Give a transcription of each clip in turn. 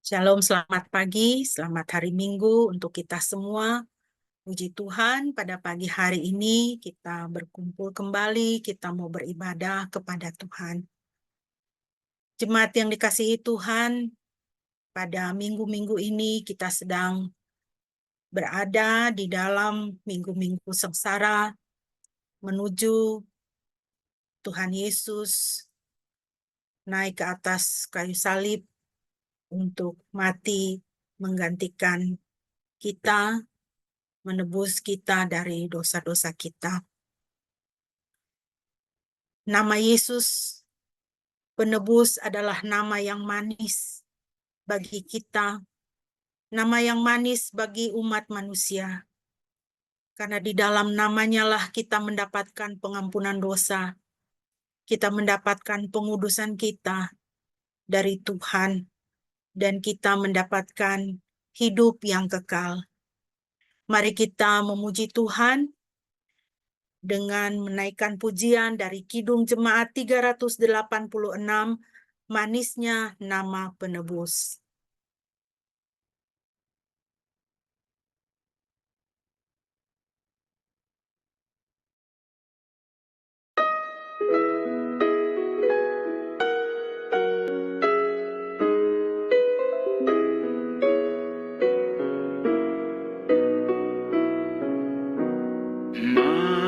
Shalom, selamat pagi, selamat hari Minggu untuk kita semua. Puji Tuhan, pada pagi hari ini kita berkumpul kembali, kita mau beribadah kepada Tuhan. Jemaat yang dikasihi Tuhan, pada minggu-minggu ini kita sedang berada di dalam minggu-minggu sengsara menuju Tuhan Yesus naik ke atas kayu salib untuk mati menggantikan kita, menebus kita dari dosa-dosa kita. Nama Yesus penebus adalah nama yang manis bagi kita, nama yang manis bagi umat manusia. Karena di dalam namanya lah kita mendapatkan pengampunan dosa, kita mendapatkan pengudusan kita dari Tuhan, dan kita mendapatkan hidup yang kekal. Mari kita memuji Tuhan dengan menaikkan pujian dari Kidung Jemaat 386, Manisnya Nama Penebus.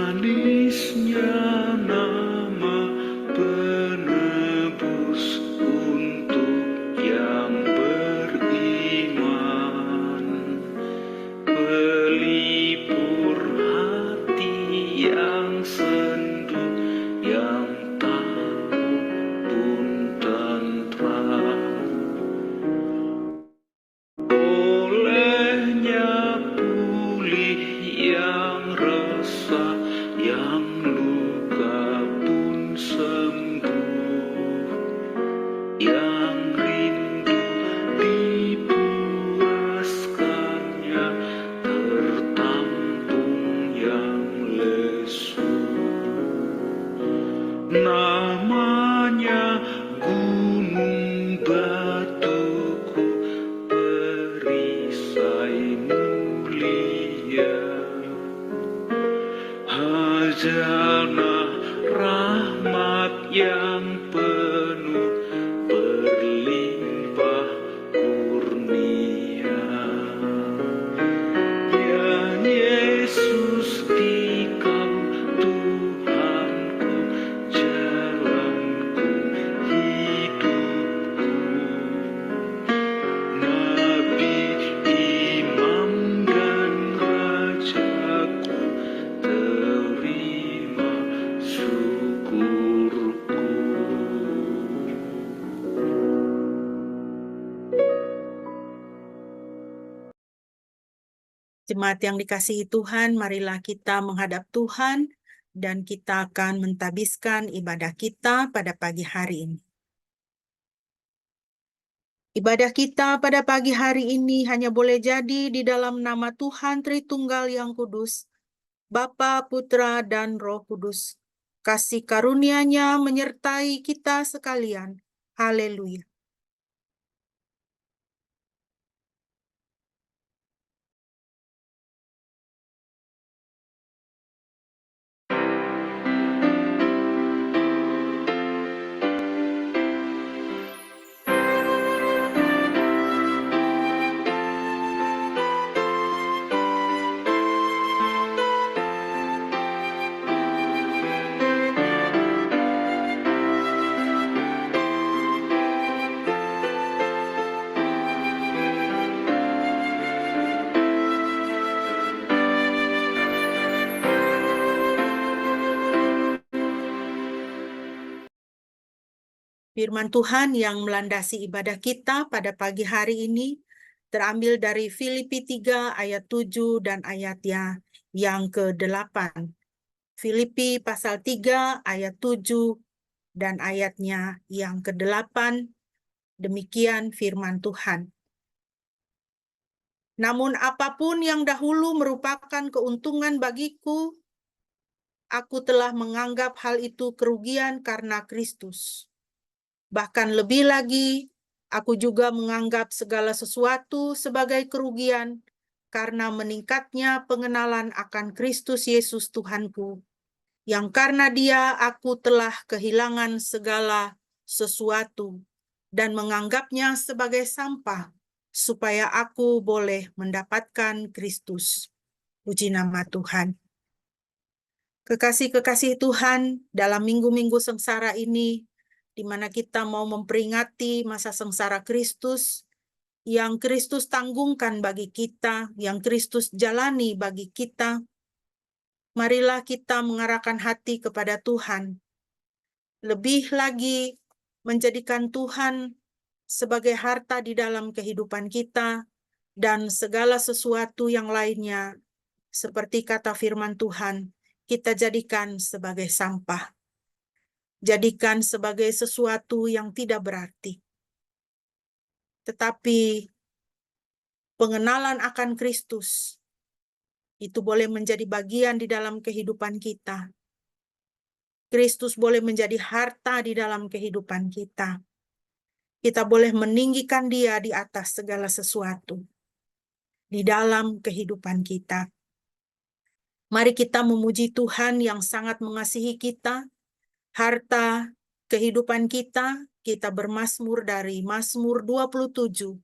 Manisnya nama penebus untuk yang beriman, pelipur hati yang sendu, yang takut pun tentram. Olehnya pulih yang resah, yang luka pun sembuh, yang rindu dipuaskannya, tertampung yang lesu. Namanya gunung batuku, perisai mulia, Hajana rahmat yang penuh, berlimpah kurnia. Ya Yesus, Dikau Tuhanku, jalanku, hidupku, Nabi, Imam, dan Rajaku, terima syukurku. Jemaat yang dikasihi Tuhan, marilah kita menghadap Tuhan dan kita akan mentabiskan ibadah kita pada pagi hari ini. Ibadah kita pada pagi hari ini hanya boleh jadi di dalam nama Tuhan Tritunggal yang Kudus, Bapa, Putra, dan Roh Kudus. Kasih karunia-Nya menyertai kita sekalian. Haleluya. Firman Tuhan yang melandasi ibadah kita pada pagi hari ini terambil dari Filipi 3 ayat 7 dan ayatnya yang ke-8. Filipi pasal 3 ayat 7 dan ayatnya yang ke-8. Demikian firman Tuhan. Namun apapun yang dahulu merupakan keuntungan bagiku, aku telah menganggap hal itu kerugian karena Kristus. Bahkan lebih lagi, Aku juga menganggap segala sesuatu sebagai kerugian karena meningkatnya pengenalan akan Kristus Yesus Tuhanku, yang karena Dia aku telah kehilangan segala sesuatu dan menganggapnya sebagai sampah, supaya aku boleh mendapatkan Kristus. Puji nama Tuhan. Kekasih-kekasih Tuhan, dalam minggu-minggu sengsara ini, di mana kita mau memperingati masa sengsara Kristus, yang Kristus tanggungkan bagi kita, yang Kristus jalani bagi kita, marilah kita mengarahkan hati kepada Tuhan. Lebih lagi menjadikan Tuhan sebagai harta di dalam kehidupan kita, dan segala sesuatu yang lainnya, seperti kata firman Tuhan, kita jadikan sebagai sampah. Jadikan sebagai sesuatu yang tidak berarti. Tetapi pengenalan akan Kristus itu boleh menjadi bagian di dalam kehidupan kita. Kristus boleh menjadi harta di dalam kehidupan kita. Kita boleh meninggikan Dia di atas segala sesuatu di dalam kehidupan kita. Mari kita memuji Tuhan yang sangat mengasihi kita, harta kehidupan kita. Kita bermazmur dari Mazmur 27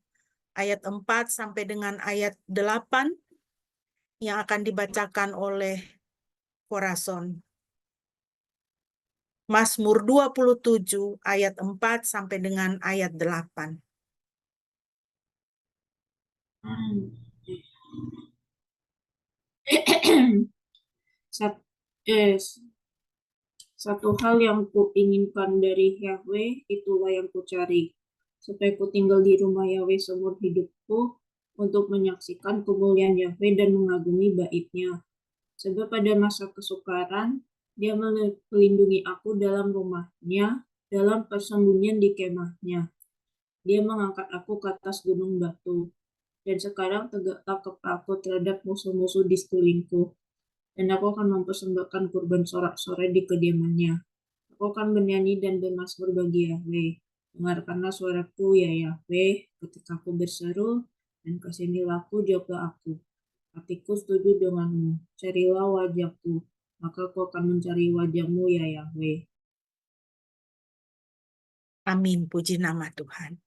ayat 4 sampai dengan ayat 8 yang akan dibacakan oleh Korason. Mazmur 27 ayat 4 sampai dengan ayat 8. Satu hal yang kuinginkan dari Yahweh, itulah yang kucari, supaya ku tinggal di rumah Yahweh seumur hidupku, untuk menyaksikan kemuliaan Yahweh dan mengagumi bait-Nya. Sebab pada masa kesukaran, Dia melindungi aku dalam rumah-Nya, dalam persembunyian di kemah-Nya. Dia mengangkat aku ke atas gunung batu, dan sekarang tegaklah kepalaku terhadap musuh-musuh di sekelilingku. Dan aku akan mempersembahkan kurban sorak-sorai di kediaman-Nya. Aku akan bernyanyi dan bermazmur bagi Yahweh. Dengarkanlah suaraku, ya Yahweh, ketika aku berseru, dan kesinilah aku, jawablah aku. Hatiku setuju denganmu, carilah wajahku, maka aku akan mencari wajahmu, ya Yahweh. Amin, puji nama Tuhan.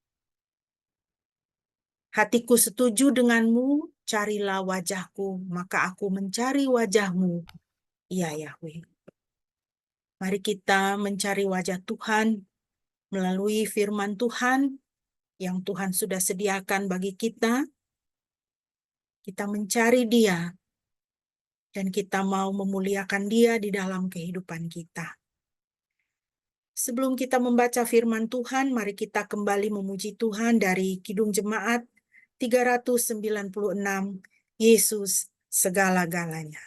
Hatiku setuju denganmu, carilah wajahku, maka aku mencari wajahmu, ya Yahweh. Mari kita mencari wajah Tuhan melalui firman Tuhan yang Tuhan sudah sediakan bagi kita. Kita mencari Dia, dan kita mau memuliakan Dia di dalam kehidupan kita. Sebelum kita membaca firman Tuhan, mari kita kembali memuji Tuhan dari Kidung Jemaat 396, Yesus segala-galanya.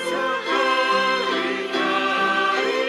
Sehari-hari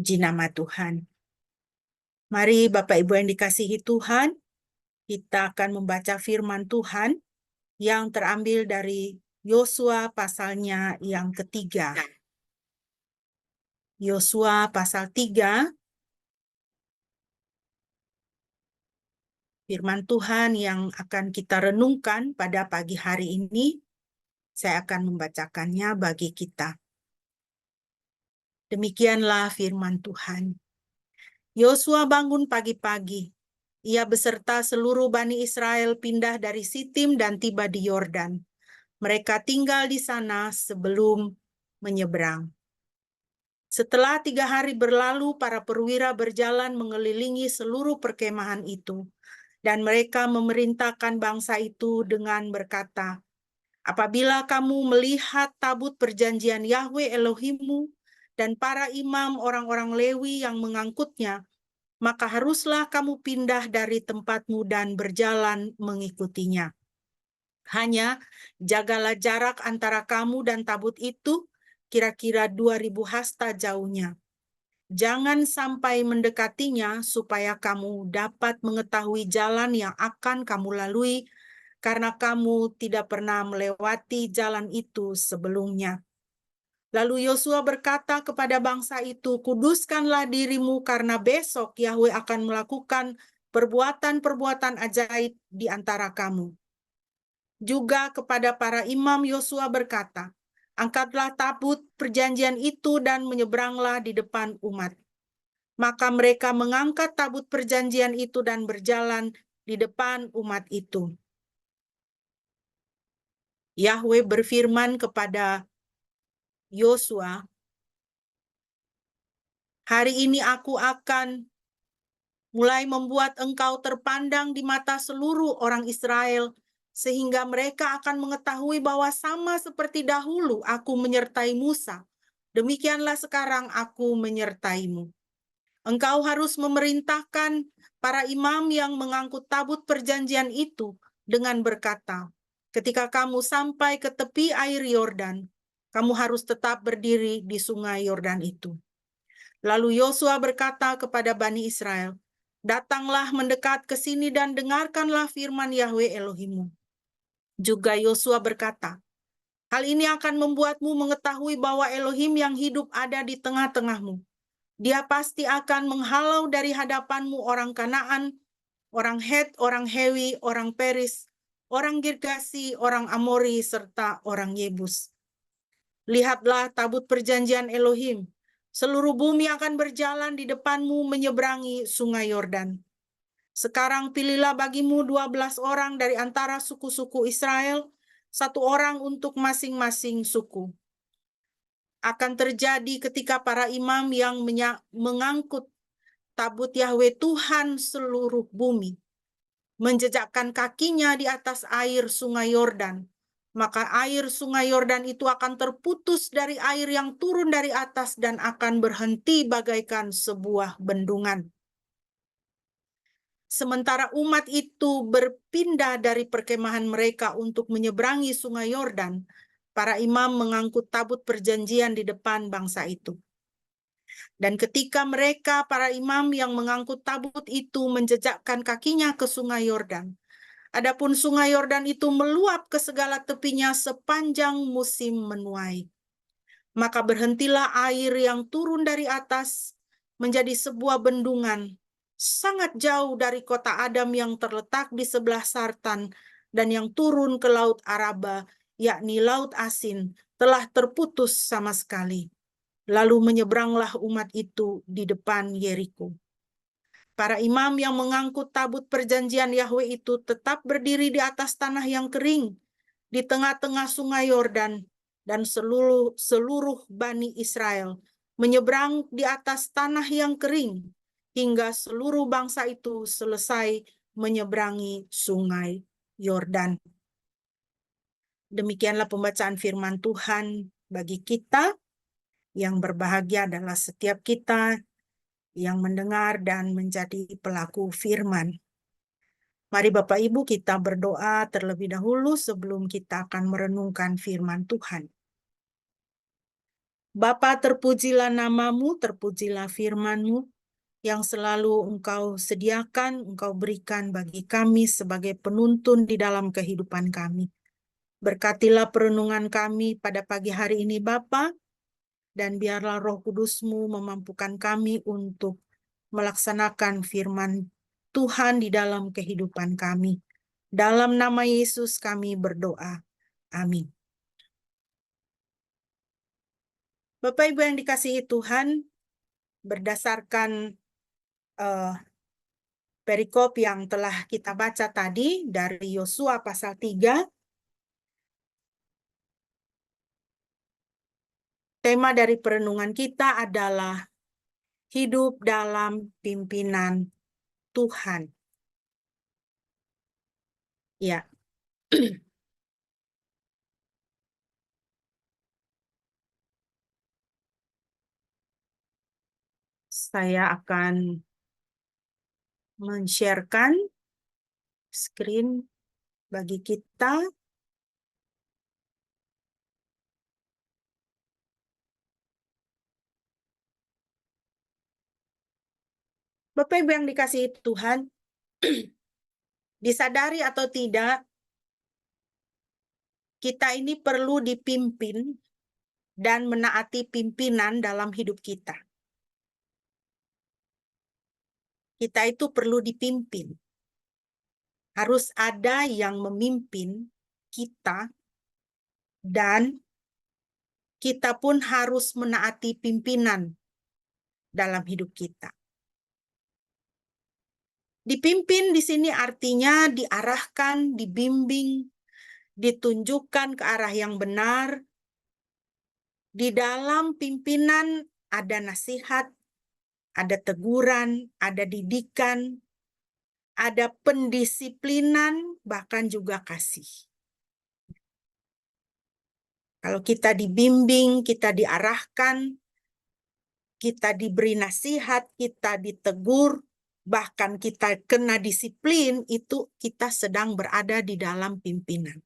Puji nama Tuhan. Mari Bapak Ibu yang dikasihi Tuhan, kita akan membaca firman Tuhan yang terambil dari Yosua pasalnya yang ketiga. Yosua pasal 3, firman Tuhan yang akan kita renungkan pada pagi hari ini, saya akan membacakannya bagi kita. Demikianlah firman Tuhan. Yosua bangun pagi-pagi. Ia beserta seluruh Bani Israel pindah dari Sitim dan tiba di Yordan. Mereka tinggal di sana sebelum menyeberang. Setelah 3 hari berlalu, para perwira berjalan mengelilingi seluruh perkemahan itu. Dan mereka memerintahkan bangsa itu dengan berkata, apabila kamu melihat tabut perjanjian Yahwe Elohimmu dan para imam orang-orang Lewi yang mengangkutnya, maka haruslah kamu pindah dari tempatmu dan berjalan mengikutinya. Hanya jagalah jarak antara kamu dan tabut itu kira-kira 2000 hasta jauhnya. Jangan sampai mendekatinya supaya kamu dapat mengetahui jalan yang akan kamu lalui, karena kamu tidak pernah melewati jalan itu sebelumnya. Lalu Yosua berkata kepada bangsa itu, kuduskanlah dirimu karena besok Yahwe akan melakukan perbuatan-perbuatan ajaib di antara kamu. Juga kepada para imam Yosua berkata, angkatlah tabut perjanjian itu dan menyeberanglah di depan umat. Maka mereka mengangkat tabut perjanjian itu dan berjalan di depan umat itu. Yahwe berfirman kepada Yosua, hari ini aku akan mulai membuat engkau terpandang di mata seluruh orang Israel, sehingga mereka akan mengetahui bahwa sama seperti dahulu aku menyertai Musa, demikianlah sekarang aku menyertaimu. Engkau harus memerintahkan para imam yang mengangkut tabut perjanjian itu dengan berkata, ketika kamu sampai ke tepi air Yordan, kamu harus tetap berdiri di sungai Yordan itu. Lalu Yosua berkata kepada Bani Israel, datanglah mendekat ke sini dan dengarkanlah firman Yahwe Elohimmu. Juga Yosua berkata, hal ini akan membuatmu mengetahui bahwa Elohim yang hidup ada di tengah-tengahmu. Dia pasti akan menghalau dari hadapanmu orang Kanaan, orang Het, orang Hewi, orang Peris, orang Girgasi, orang Amori, serta orang Yebus. Lihatlah tabut perjanjian Elohim. Seluruh bumi akan berjalan di depanmu menyeberangi sungai Yordan. Sekarang pilihlah bagimu 12 orang dari antara suku-suku Israel, 1 orang untuk masing-masing suku. Akan terjadi ketika para imam yang mengangkut tabut Yahwe Tuhan seluruh bumi menjejakkan kakinya di atas air sungai Yordan, maka air sungai Yordan itu akan terputus dari air yang turun dari atas dan akan berhenti bagaikan sebuah bendungan. Sementara umat itu berpindah dari perkemahan mereka untuk menyeberangi sungai Yordan, para imam mengangkut tabut perjanjian di depan bangsa itu. Dan ketika mereka, para imam yang mengangkut tabut itu menjejakkan kakinya ke sungai Yordan, adapun sungai Yordan itu meluap ke segala tepinya sepanjang musim menuai. Maka berhentilah air yang turun dari atas menjadi sebuah bendungan, sangat jauh dari kota Adam yang terletak di sebelah Sartan dan yang turun ke Laut Araba, yakni Laut Asin, telah terputus sama sekali. Lalu menyeberanglah umat itu di depan Yeriko. Para imam yang mengangkut tabut perjanjian Yahwe itu tetap berdiri di atas tanah yang kering, di tengah-tengah sungai Yordan, dan seluruh Bani Israel menyeberang di atas tanah yang kering, hingga seluruh bangsa itu selesai menyeberangi sungai Yordan. Demikianlah pembacaan firman Tuhan bagi kita. Yang berbahagia adalah setiap kita yang mendengar dan menjadi pelaku firman. Mari Bapak Ibu kita berdoa terlebih dahulu sebelum kita akan merenungkan firman Tuhan. Bapa, terpujilah namamu, terpujilah firman-Mu yang selalu Engkau sediakan, Engkau berikan bagi kami sebagai penuntun di dalam kehidupan kami. Berkatilah perenungan kami pada pagi hari ini, Bapa, dan biarlah Roh Kudus-Mu memampukan kami untuk melaksanakan firman Tuhan di dalam kehidupan kami. Dalam nama Yesus kami berdoa. Amin. Bapak Ibu yang dikasihi Tuhan, berdasarkan perikop yang telah kita baca tadi dari Yosua pasal 3, tema dari perenungan kita adalah hidup dalam pimpinan Tuhan. Ya. Saya akan men-sharekan screen bagi kita. Bapak Ibu yang dikasihi Tuhan, disadari atau tidak, kita ini perlu dipimpin dan menaati pimpinan dalam hidup kita. Kita itu perlu dipimpin. Harus ada yang memimpin kita, dan kita pun harus menaati pimpinan dalam hidup kita. Dipimpin di sini artinya diarahkan, dibimbing, ditunjukkan ke arah yang benar. Di dalam pimpinan ada nasihat, ada teguran, ada didikan, ada pendisiplinan, bahkan juga kasih. Kalau kita dibimbing, kita diarahkan, kita diberi nasihat, kita ditegur, bahkan kita kena disiplin, itu kita sedang berada di dalam pimpinan.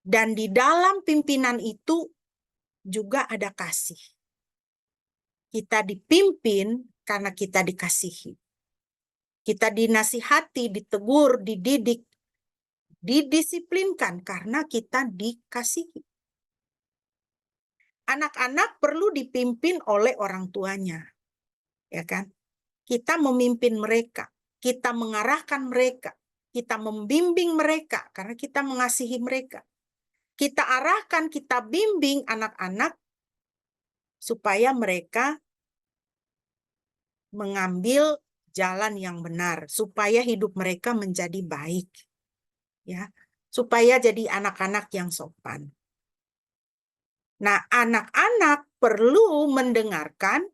Dan di dalam pimpinan itu juga ada kasih. Kita dipimpin karena kita dikasihi. Kita dinasihati, ditegur, dididik, didisiplinkan karena kita dikasihi. Anak-anak perlu dipimpin oleh orang tuanya, ya kan? Kita memimpin mereka, kita mengarahkan mereka, kita membimbing mereka karena kita mengasihi mereka. Kita arahkan, kita bimbing anak-anak supaya mereka mengambil jalan yang benar, supaya hidup mereka menjadi baik, ya, supaya jadi anak-anak yang sopan. Nah, anak-anak perlu mendengarkan,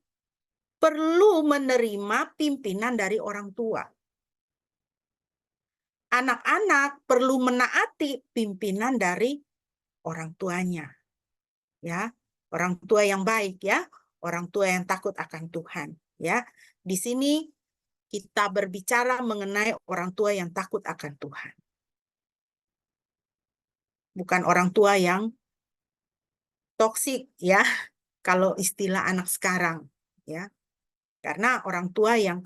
perlu menerima pimpinan dari orang tua. Anak-anak perlu menaati pimpinan dari orang tuanya, ya, orang tua yang baik, ya, orang tua yang takut akan Tuhan, ya. Di sini kita berbicara mengenai orang tua yang takut akan Tuhan. Bukan orang tua yang toksik, ya, kalau istilah anak sekarang, ya. Karena orang tua yang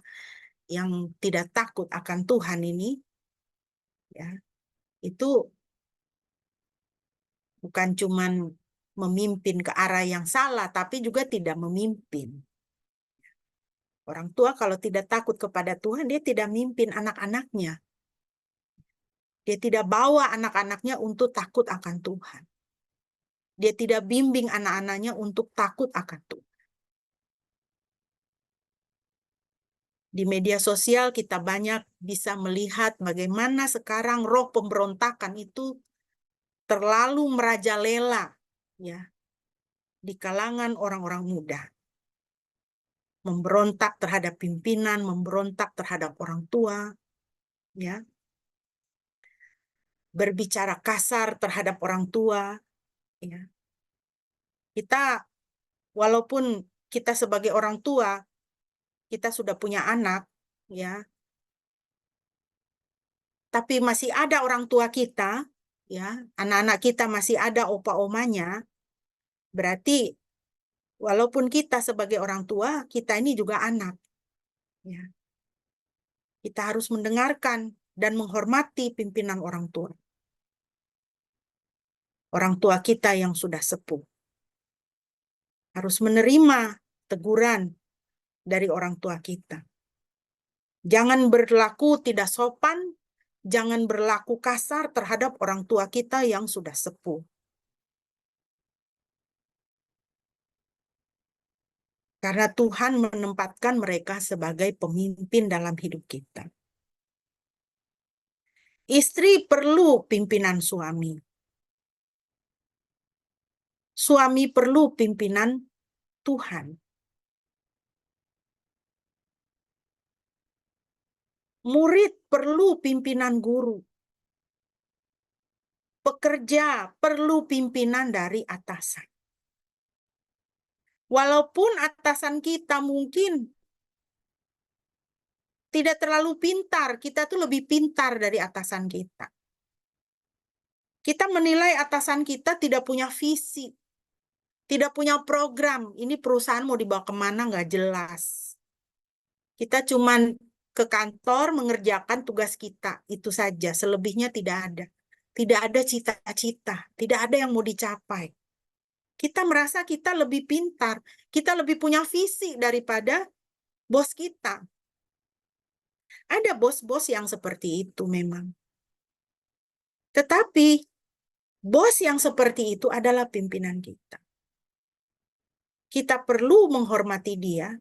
tidak takut akan Tuhan ini, ya, itu bukan cuman memimpin ke arah yang salah, tapi juga tidak memimpin. Orang tua kalau tidak takut kepada Tuhan, dia tidak mimpin anak-anaknya. Dia tidak bawa anak-anaknya untuk takut akan Tuhan. Dia tidak bimbing anak-anaknya untuk takut akan Tuhan. Di media sosial kita banyak bisa melihat bagaimana sekarang roh pemberontakan itu terlalu merajalela, ya, di kalangan orang-orang muda. Memberontak terhadap pimpinan, memberontak terhadap orang tua, ya. Berbicara kasar terhadap orang tua, ya. Kita, walaupun kita sebagai orang tua, kita sudah punya anak, ya, tapi masih ada orang tua kita, ya, anak-anak kita masih ada opa-omanya, Berarti walaupun kita sebagai orang tua, kita ini juga anak. Ya. Kita harus mendengarkan dan menghormati pimpinan orang tua. Orang tua kita yang sudah sepuh. Harus menerima teguran dari orang tua kita. Jangan berlaku tidak sopan, jangan berlaku kasar terhadap orang tua kita yang sudah sepuh. Karena Tuhan menempatkan mereka sebagai pemimpin dalam hidup kita. Istri perlu pimpinan suami. Suami perlu pimpinan Tuhan. Murid perlu pimpinan guru. Pekerja perlu pimpinan dari atasan. Walaupun atasan kita mungkin tidak terlalu pintar, kita tuh lebih pintar dari atasan kita. Kita menilai atasan kita tidak punya visi, tidak punya program. Ini perusahaan mau dibawa kemana nggak jelas. Kita cuman ke kantor mengerjakan tugas kita, itu saja. Selebihnya tidak ada. Tidak ada cita-cita, tidak ada yang mau dicapai. Kita merasa kita lebih pintar, kita lebih punya visi daripada bos kita. Ada bos-bos yang seperti itu memang. Tetapi bos yang seperti itu adalah pimpinan kita. Kita perlu menghormati dia.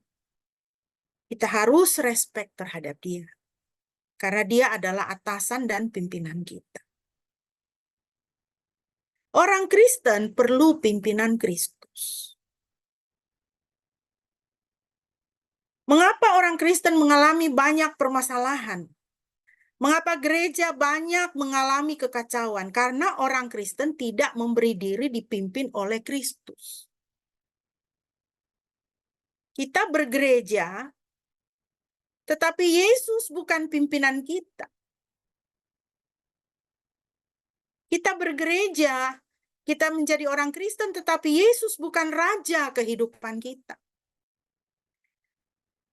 Kita harus respect terhadap dia. Karena dia adalah atasan dan pimpinan kita. Orang Kristen perlu pimpinan Kristus. Mengapa orang Kristen mengalami banyak permasalahan? Mengapa gereja banyak mengalami kekacauan? Karena orang Kristen tidak memberi diri dipimpin oleh Kristus. Kita bergereja, tetapi Yesus bukan pimpinan kita. Kita bergereja, kita menjadi orang Kristen, tetapi Yesus bukan raja kehidupan kita.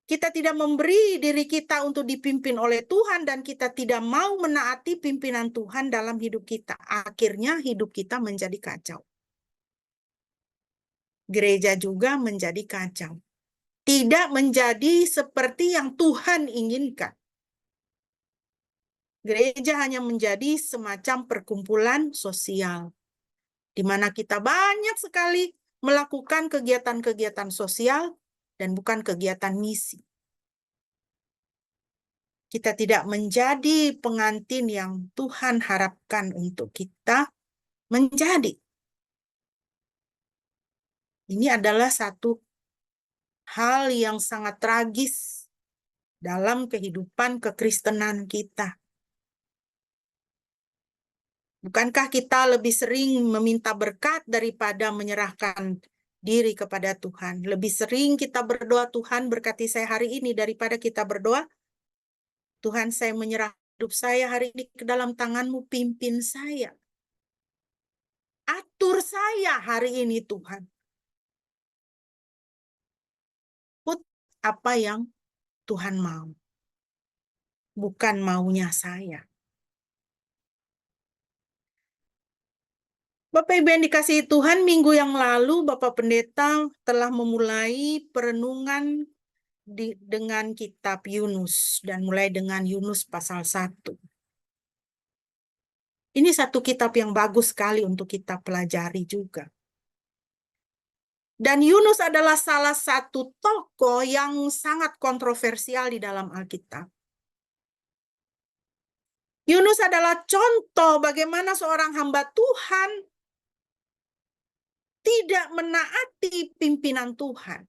Kita tidak memberi diri kita untuk dipimpin oleh Tuhan dan kita tidak mau menaati pimpinan Tuhan dalam hidup kita. Akhirnya hidup kita menjadi kacau. Gereja juga menjadi kacau. Tidak menjadi seperti yang Tuhan inginkan. Gereja hanya menjadi semacam perkumpulan sosial, di mana kita banyak sekali melakukan kegiatan-kegiatan sosial dan bukan kegiatan misi. Kita tidak menjadi pengantin yang Tuhan harapkan untuk kita menjadi. Ini adalah satu hal yang sangat tragis dalam kehidupan kekristenan kita. Bukankah kita lebih sering meminta berkat daripada menyerahkan diri kepada Tuhan? Lebih sering kita berdoa, Tuhan berkati saya hari ini, daripada kita berdoa, Tuhan saya menyerah hidup saya hari ini ke dalam tangan-Mu, pimpin saya. Atur saya hari ini Tuhan. Put apa yang Tuhan mau. Bukan maunya saya. Bapak Ibu yang dikasihi Tuhan, minggu yang lalu Bapak Pendeta telah memulai perenungan dengan kitab Yunus dan mulai dengan Yunus pasal 1. Ini satu kitab yang bagus sekali untuk kita pelajari juga. Dan Yunus adalah salah satu tokoh yang sangat kontroversial di dalam Alkitab. Yunus adalah contoh bagaimana seorang hamba Tuhan tidak menaati pimpinan Tuhan.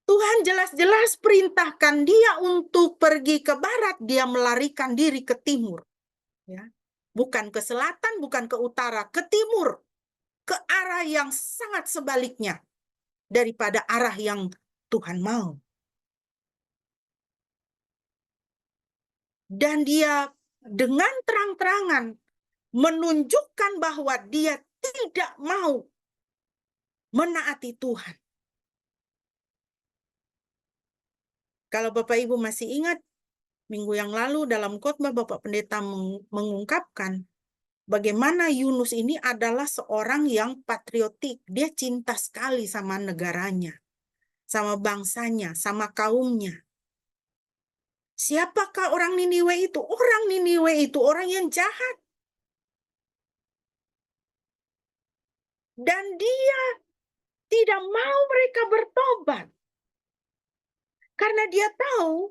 Tuhan jelas-jelas perintahkan dia untuk pergi ke barat, dia melarikan diri ke timur. Ya. Bukan ke selatan, bukan ke utara, ke timur. Ke arah yang sangat sebaliknya daripada arah yang Tuhan mau. Dan dia dengan terang-terangan menunjukkan bahwa dia tidak mau menaati Tuhan. Kalau Bapak Ibu masih ingat, minggu yang lalu dalam khotbah Bapak Pendeta mengungkapkan bagaimana Yunus ini adalah seorang yang patriotik. Dia cinta sekali sama negaranya, sama bangsanya, sama kaumnya. Siapakah orang Niniwe itu? Orang Niniwe itu orang yang jahat. Dan dia tidak mau mereka bertobat. Karena dia tahu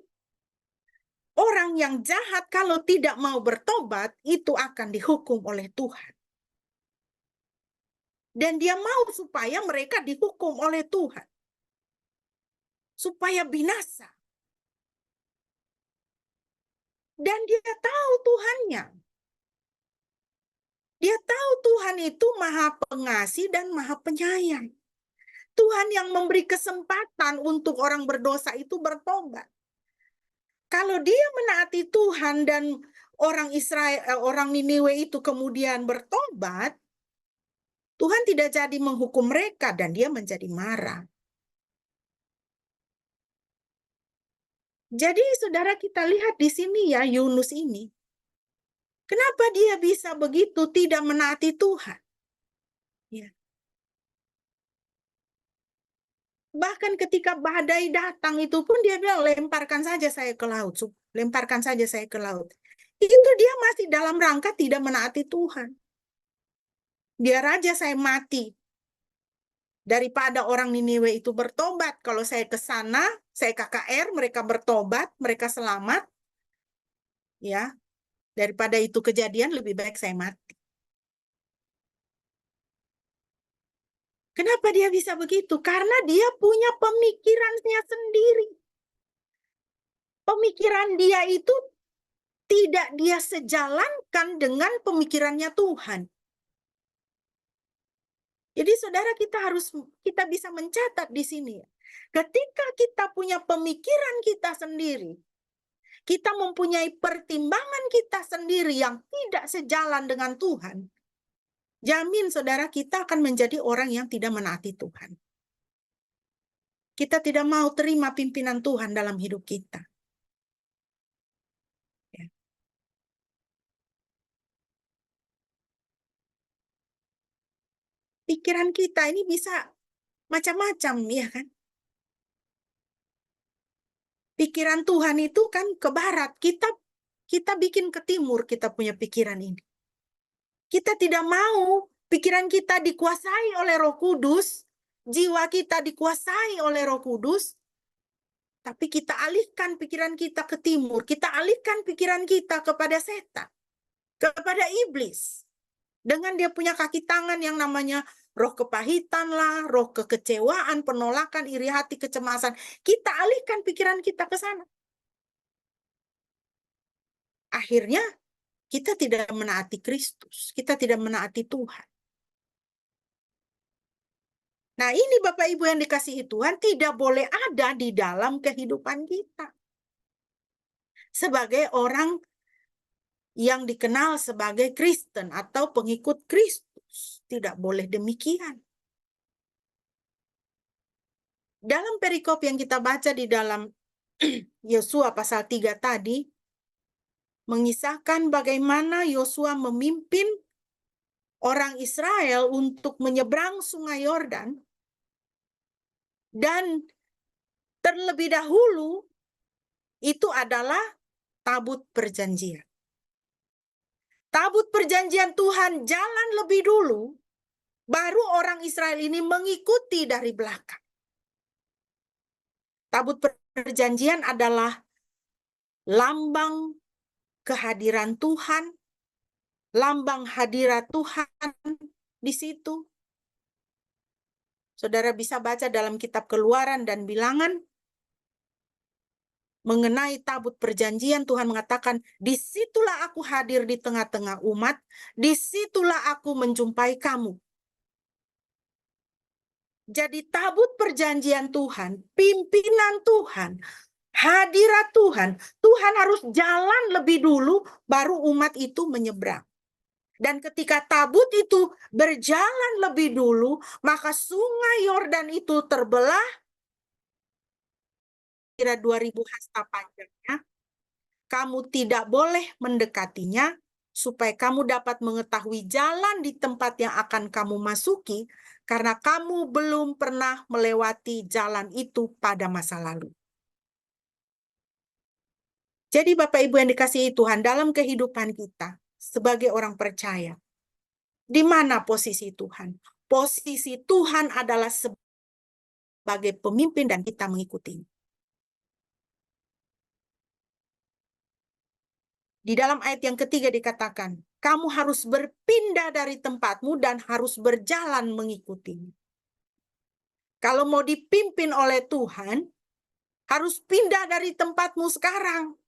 orang yang jahat kalau tidak mau bertobat itu akan dihukum oleh Tuhan. Dan dia mau supaya mereka dihukum oleh Tuhan. Supaya binasa. Dan dia tahu Tuhannya. Dia tahu Tuhan itu Maha Pengasih dan Maha Penyayang. Tuhan yang memberi kesempatan untuk orang berdosa itu bertobat. Kalau dia menaati Tuhan dan orang Israel, orang Niniwe itu kemudian bertobat, Tuhan tidak jadi menghukum mereka dan dia menjadi marah. Jadi saudara, kita lihat di sini ya, Yunus ini. Kenapa dia bisa begitu tidak menaati Tuhan? Ya. Bahkan ketika badai datang itu pun dia bilang, lemparkan saja saya ke laut. Lemparkan saja saya ke laut. Itu dia masih dalam rangka tidak menaati Tuhan. Biar aja saya mati. Daripada orang Niniwe itu bertobat. Kalau saya ke sana, saya KKR, mereka bertobat, mereka selamat. Ya, daripada itu kejadian, lebih baik saya mati. Kenapa dia bisa begitu? Karena dia punya pemikirannya sendiri. Pemikiran dia itu tidak dia sejalankan dengan pemikirannya Tuhan. Jadi saudara, kita bisa mencatat di sini. Ketika kita punya pemikiran kita sendiri, kita mempunyai pertimbangan kita sendiri yang tidak sejalan dengan Tuhan, jamin saudara, kita akan menjadi orang yang tidak menaati Tuhan. Kita tidak mau terima pimpinan Tuhan dalam hidup kita. Ya. Pikiran kita ini bisa macam-macam, ya kan? Pikiran Tuhan itu kan ke barat, kita bikin ke timur, kita punya pikiran ini. Kita tidak mau pikiran kita dikuasai oleh Roh Kudus, jiwa kita dikuasai oleh Roh Kudus, tapi kita alihkan pikiran kita ke timur, kita alihkan pikiran kita kepada setan, kepada iblis. Dengan dia punya kaki tangan yang namanya roh kepahitan lah, roh kekecewaan, penolakan, iri hati, kecemasan. Kita alihkan pikiran kita ke sana. Akhirnya kita tidak menaati Kristus, kita tidak menaati Tuhan. Nah, ini Bapak Ibu yang dikasihi Tuhan tidak boleh ada di dalam kehidupan kita. Sebagai orang yang dikenal sebagai Kristen atau pengikut Kristus, tidak boleh demikian. Dalam perikop yang kita baca di dalam Yosua pasal 3 tadi, mengisahkan bagaimana Yosua memimpin orang Israel untuk menyeberang sungai Yordan. Dan terlebih dahulu itu adalah tabut perjanjian. Tabut perjanjian Tuhan jalan lebih dulu, baru orang Israel ini mengikuti dari belakang. Tabut perjanjian adalah lambang kehadiran Tuhan, lambang hadirat Tuhan di situ. Saudara bisa baca dalam kitab Keluaran dan Bilangan mengenai tabut perjanjian. Tuhan mengatakan, disitulah aku hadir di tengah-tengah umat, disitulah aku menjumpai kamu. Jadi tabut perjanjian Tuhan, pimpinan Tuhan, hadirat Tuhan, Tuhan harus jalan lebih dulu, baru umat itu menyeberang. Dan ketika tabut itu berjalan lebih dulu, maka sungai Yordan itu terbelah kira 2000 hasta panjangnya. Kamu tidak boleh mendekatinya supaya kamu dapat mengetahui jalan di tempat yang akan kamu masuki karena kamu belum pernah melewati jalan itu pada masa lalu. Jadi Bapak Ibu yang dikasihi Tuhan, dalam kehidupan kita sebagai orang percaya, di mana posisi Tuhan? Posisi Tuhan adalah sebagai pemimpin dan kita mengikuti. Di dalam ayat yang ketiga dikatakan, kamu harus berpindah dari tempatmu dan harus berjalan mengikutinya. Kalau mau dipimpin oleh Tuhan, harus pindah dari tempatmu sekarang.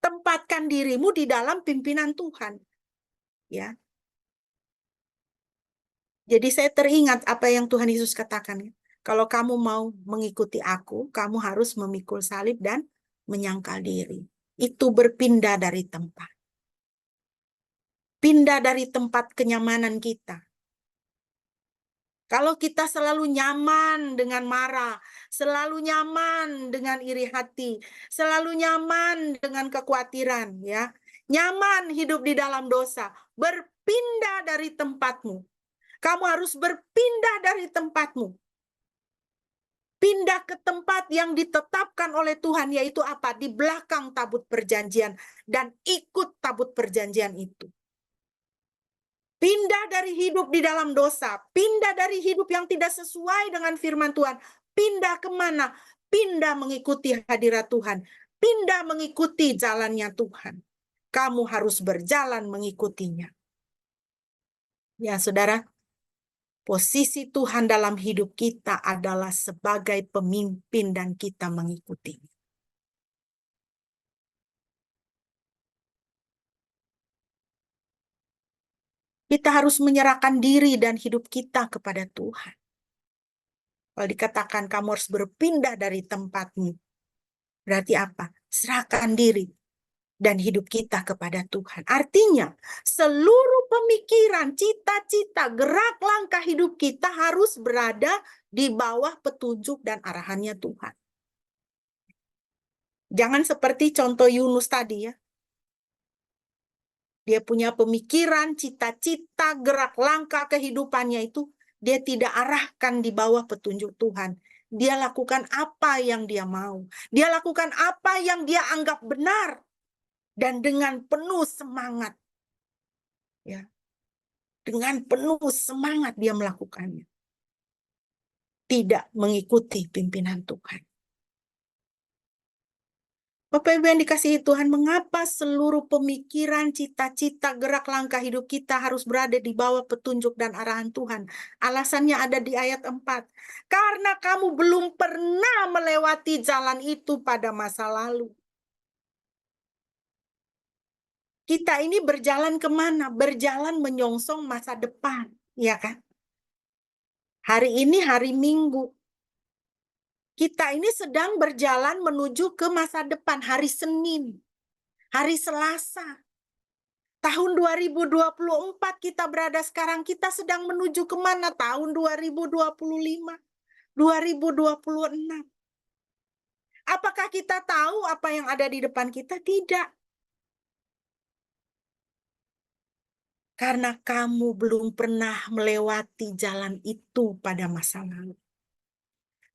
Tempatkan dirimu di dalam pimpinan Tuhan. Ya. Jadi saya teringat apa yang Tuhan Yesus katakan. Kalau kamu mau mengikuti aku, kamu harus memikul salib dan menyangkal diri. Itu berpindah dari tempat. Pindah dari tempat kenyamanan kita. Kalau kita selalu nyaman dengan marah, selalu nyaman dengan iri hati, selalu nyaman dengan kekhawatiran, ya, nyaman hidup di dalam dosa, berpindah dari tempatmu. Kamu harus berpindah dari tempatmu. Pindah ke tempat yang ditetapkan oleh Tuhan, yaitu apa? Di belakang tabut perjanjian, dan ikut tabut perjanjian itu. Pindah dari hidup di dalam dosa. Pindah dari hidup yang tidak sesuai dengan firman Tuhan. Pindah kemana? Pindah mengikuti hadirat Tuhan. Pindah mengikuti jalannya Tuhan. Kamu harus berjalan mengikutinya. Ya, saudara. Posisi Tuhan dalam hidup kita adalah sebagai pemimpin dan kita mengikutinya. Kita harus menyerahkan diri dan hidup kita kepada Tuhan. Kalau dikatakan kamu harus berpindah dari tempatmu, berarti apa? Serahkan diri dan hidup kita kepada Tuhan. Artinya, seluruh pemikiran, cita-cita, gerak langkah hidup kita harus berada di bawah petunjuk dan arahannya Tuhan. Jangan seperti contoh Yunus tadi ya. Dia punya pemikiran, cita-cita, gerak langkah kehidupannya itu dia tidak arahkan di bawah petunjuk Tuhan. Dia lakukan apa yang dia mau. Dia lakukan apa yang dia anggap benar. Dan dengan penuh semangat. Ya. Dengan penuh semangat dia melakukannya. Tidak mengikuti pimpinan Tuhan. Bapak Ibu yang dikasihi Tuhan, mengapa seluruh pemikiran, cita-cita, gerak langkah hidup kita harus berada di bawah petunjuk dan arahan Tuhan? Alasannya ada di ayat 4. Karena kamu belum pernah melewati jalan itu pada masa lalu. Kita ini berjalan kemana? Berjalan menyongsong masa depan, ya kan? Hari ini hari Minggu. Kita ini sedang berjalan menuju ke masa depan, hari Senin, hari Selasa. Tahun 2024 kita berada sekarang, kita sedang menuju kemana? Tahun 2025, 2026. Apakah kita tahu apa yang ada di depan kita? Tidak. Karena kamu belum pernah melewati jalan itu pada masa lalu.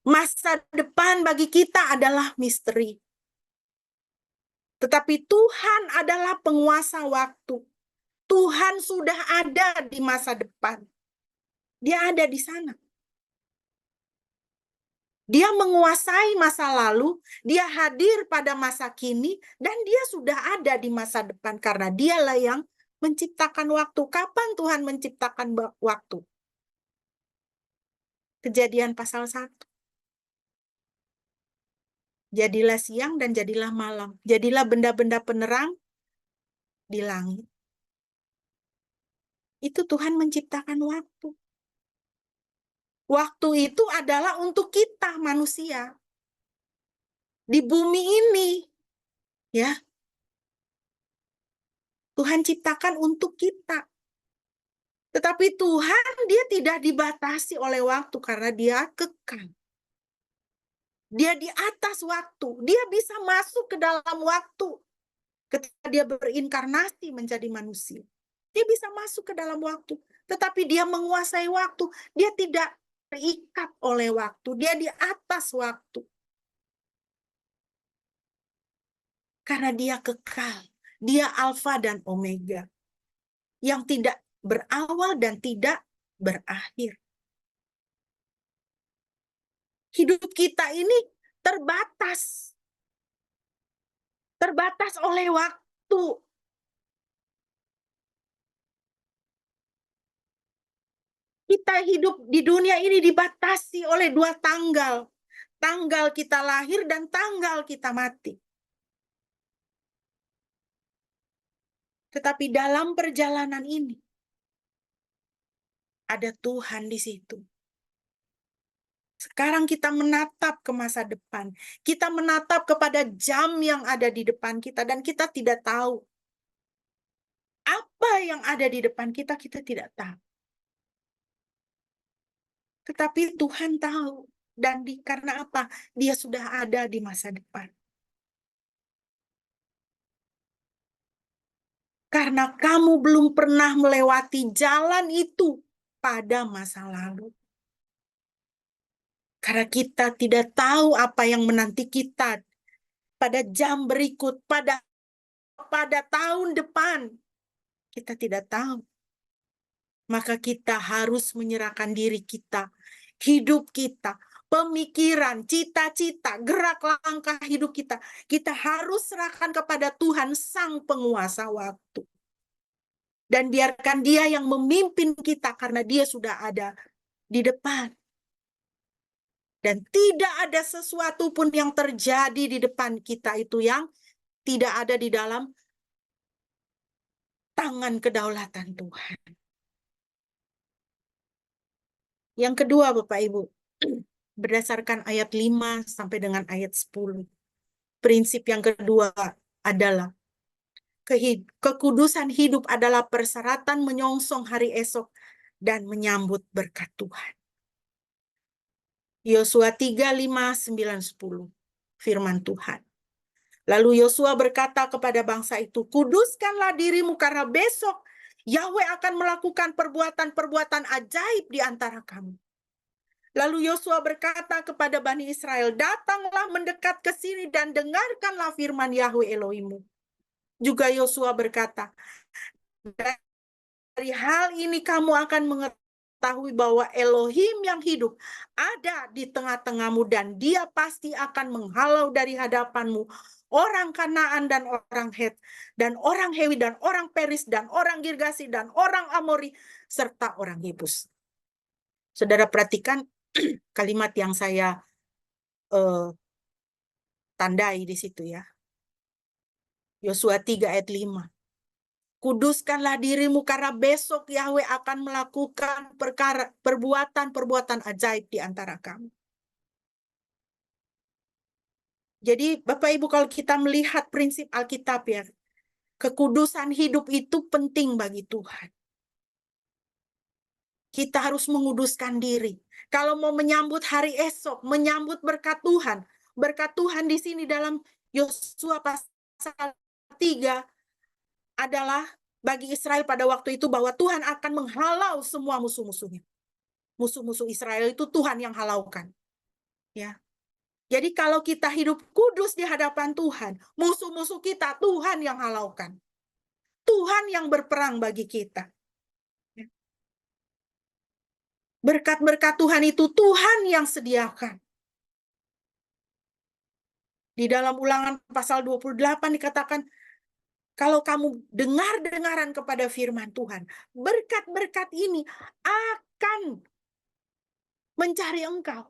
Masa depan bagi kita adalah misteri. Tetapi Tuhan adalah penguasa waktu. Tuhan sudah ada di masa depan. Dia ada di sana. Dia menguasai masa lalu, dia hadir pada masa kini, dan dia sudah ada di masa depan. Karena dialah yang menciptakan waktu. Kapan Tuhan menciptakan waktu? Kejadian pasal 1. Jadilah siang dan jadilah malam. Jadilah benda-benda penerang di langit. Itu Tuhan menciptakan waktu. Waktu itu adalah untuk kita manusia. Di bumi ini. Ya. Tuhan ciptakan untuk kita. Tetapi Tuhan, dia tidak dibatasi oleh waktu karena dia kekal. Dia di atas waktu. Dia bisa masuk ke dalam waktu. Ketika dia berinkarnasi menjadi manusia. Dia bisa masuk ke dalam waktu. Tetapi dia menguasai waktu. Dia tidak terikat oleh waktu. Dia di atas waktu. Karena dia kekal. Dia Alfa dan Omega. Yang tidak berawal dan tidak berakhir. Hidup kita ini terbatas. Terbatas oleh waktu. Kita hidup di dunia ini dibatasi oleh 2 tanggal. Tanggal kita lahir dan tanggal kita mati. Tetapi dalam perjalanan ini, ada Tuhan di situ. Sekarang kita menatap ke masa depan. Kita menatap kepada jam yang ada di depan kita. Dan kita tidak tahu. Apa yang ada di depan kita, kita tidak tahu. Tetapi Tuhan tahu. Dan karena apa? Dia sudah ada di masa depan. Karena kamu belum pernah melewati jalan itu pada masa lalu. Karena kita tidak tahu apa yang menanti kita pada jam berikut, pada tahun depan. Kita tidak tahu. Maka kita harus menyerahkan diri kita, hidup kita, pemikiran, cita-cita, gerak langkah hidup kita. Kita harus serahkan kepada Tuhan, Sang Penguasa waktu. Dan biarkan Dia yang memimpin kita karena Dia sudah ada di depan. Dan tidak ada sesuatu pun yang terjadi di depan kita itu yang tidak ada di dalam tangan kedaulatan Tuhan. Yang kedua, Bapak Ibu, berdasarkan ayat 5 sampai dengan ayat 10. Prinsip yang kedua adalah kekudusan hidup adalah persyaratan menyongsong hari esok dan menyambut berkat Tuhan. Yosua 3, 5, 9, 10. Firman Tuhan. Lalu Yosua berkata kepada bangsa itu, kuduskanlah dirimu karena besok Yahweh akan melakukan perbuatan-perbuatan ajaib di antara kamu. Lalu Yosua berkata kepada Bani Israel, datanglah mendekat ke sini dan dengarkanlah firman Yahweh Elohimmu. Juga Yosua berkata, dari hal ini kamu akan mengetahui bahwa Elohim yang hidup ada di tengah-tengahmu dan Dia pasti akan menghalau dari hadapanmu orang Kanaan dan orang Het dan orang Hewi dan orang Peris dan orang Girgasi dan orang Amori serta orang Yebus. Saudara perhatikan kalimat yang saya tandai di situ ya. Yosua 3 ayat 5. Kuduskanlah dirimu karena besok Yahweh akan melakukan perbuatan-perbuatan ajaib di antara kamu. Jadi Bapak Ibu, kalau kita melihat prinsip Alkitab ya, kekudusan hidup itu penting bagi Tuhan. Kita harus menguduskan diri. Kalau mau menyambut hari esok, menyambut berkat Tuhan di sini dalam Yosua pasal 3 adalah bagi Israel pada waktu itu bahwa Tuhan akan menghalau semua musuh-musuhnya. Musuh-musuh Israel itu Tuhan yang halaukan. Ya. Jadi kalau kita hidup kudus di hadapan Tuhan, musuh-musuh kita Tuhan yang halaukan. Tuhan yang berperang bagi kita. Berkat-berkat Tuhan itu Tuhan yang sediakan. Di dalam Ulangan pasal 28 dikatakan, kalau kamu dengar-dengaran kepada firman Tuhan, berkat-berkat ini akan mencari engkau.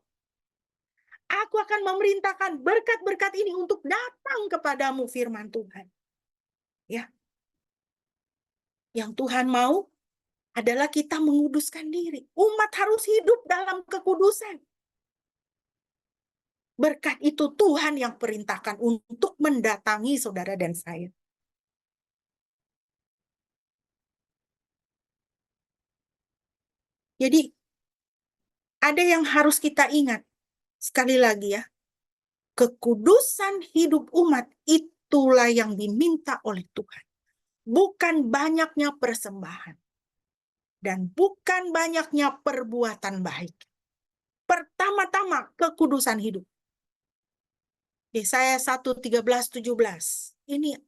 Aku akan memerintahkan berkat-berkat ini untuk datang kepadamu, firman Tuhan. Ya. Yang Tuhan mau adalah kita menguduskan diri. Umat harus hidup dalam kekudusan. Berkat itu Tuhan yang perintahkan untuk mendatangi saudara dan saya. Jadi ada yang harus kita ingat. Sekali lagi ya, kekudusan hidup umat itulah yang diminta oleh Tuhan. Bukan banyaknya persembahan. Dan bukan banyaknya perbuatan baik. Pertama-tama kekudusan hidup. Yesaya 1:13-17. Ini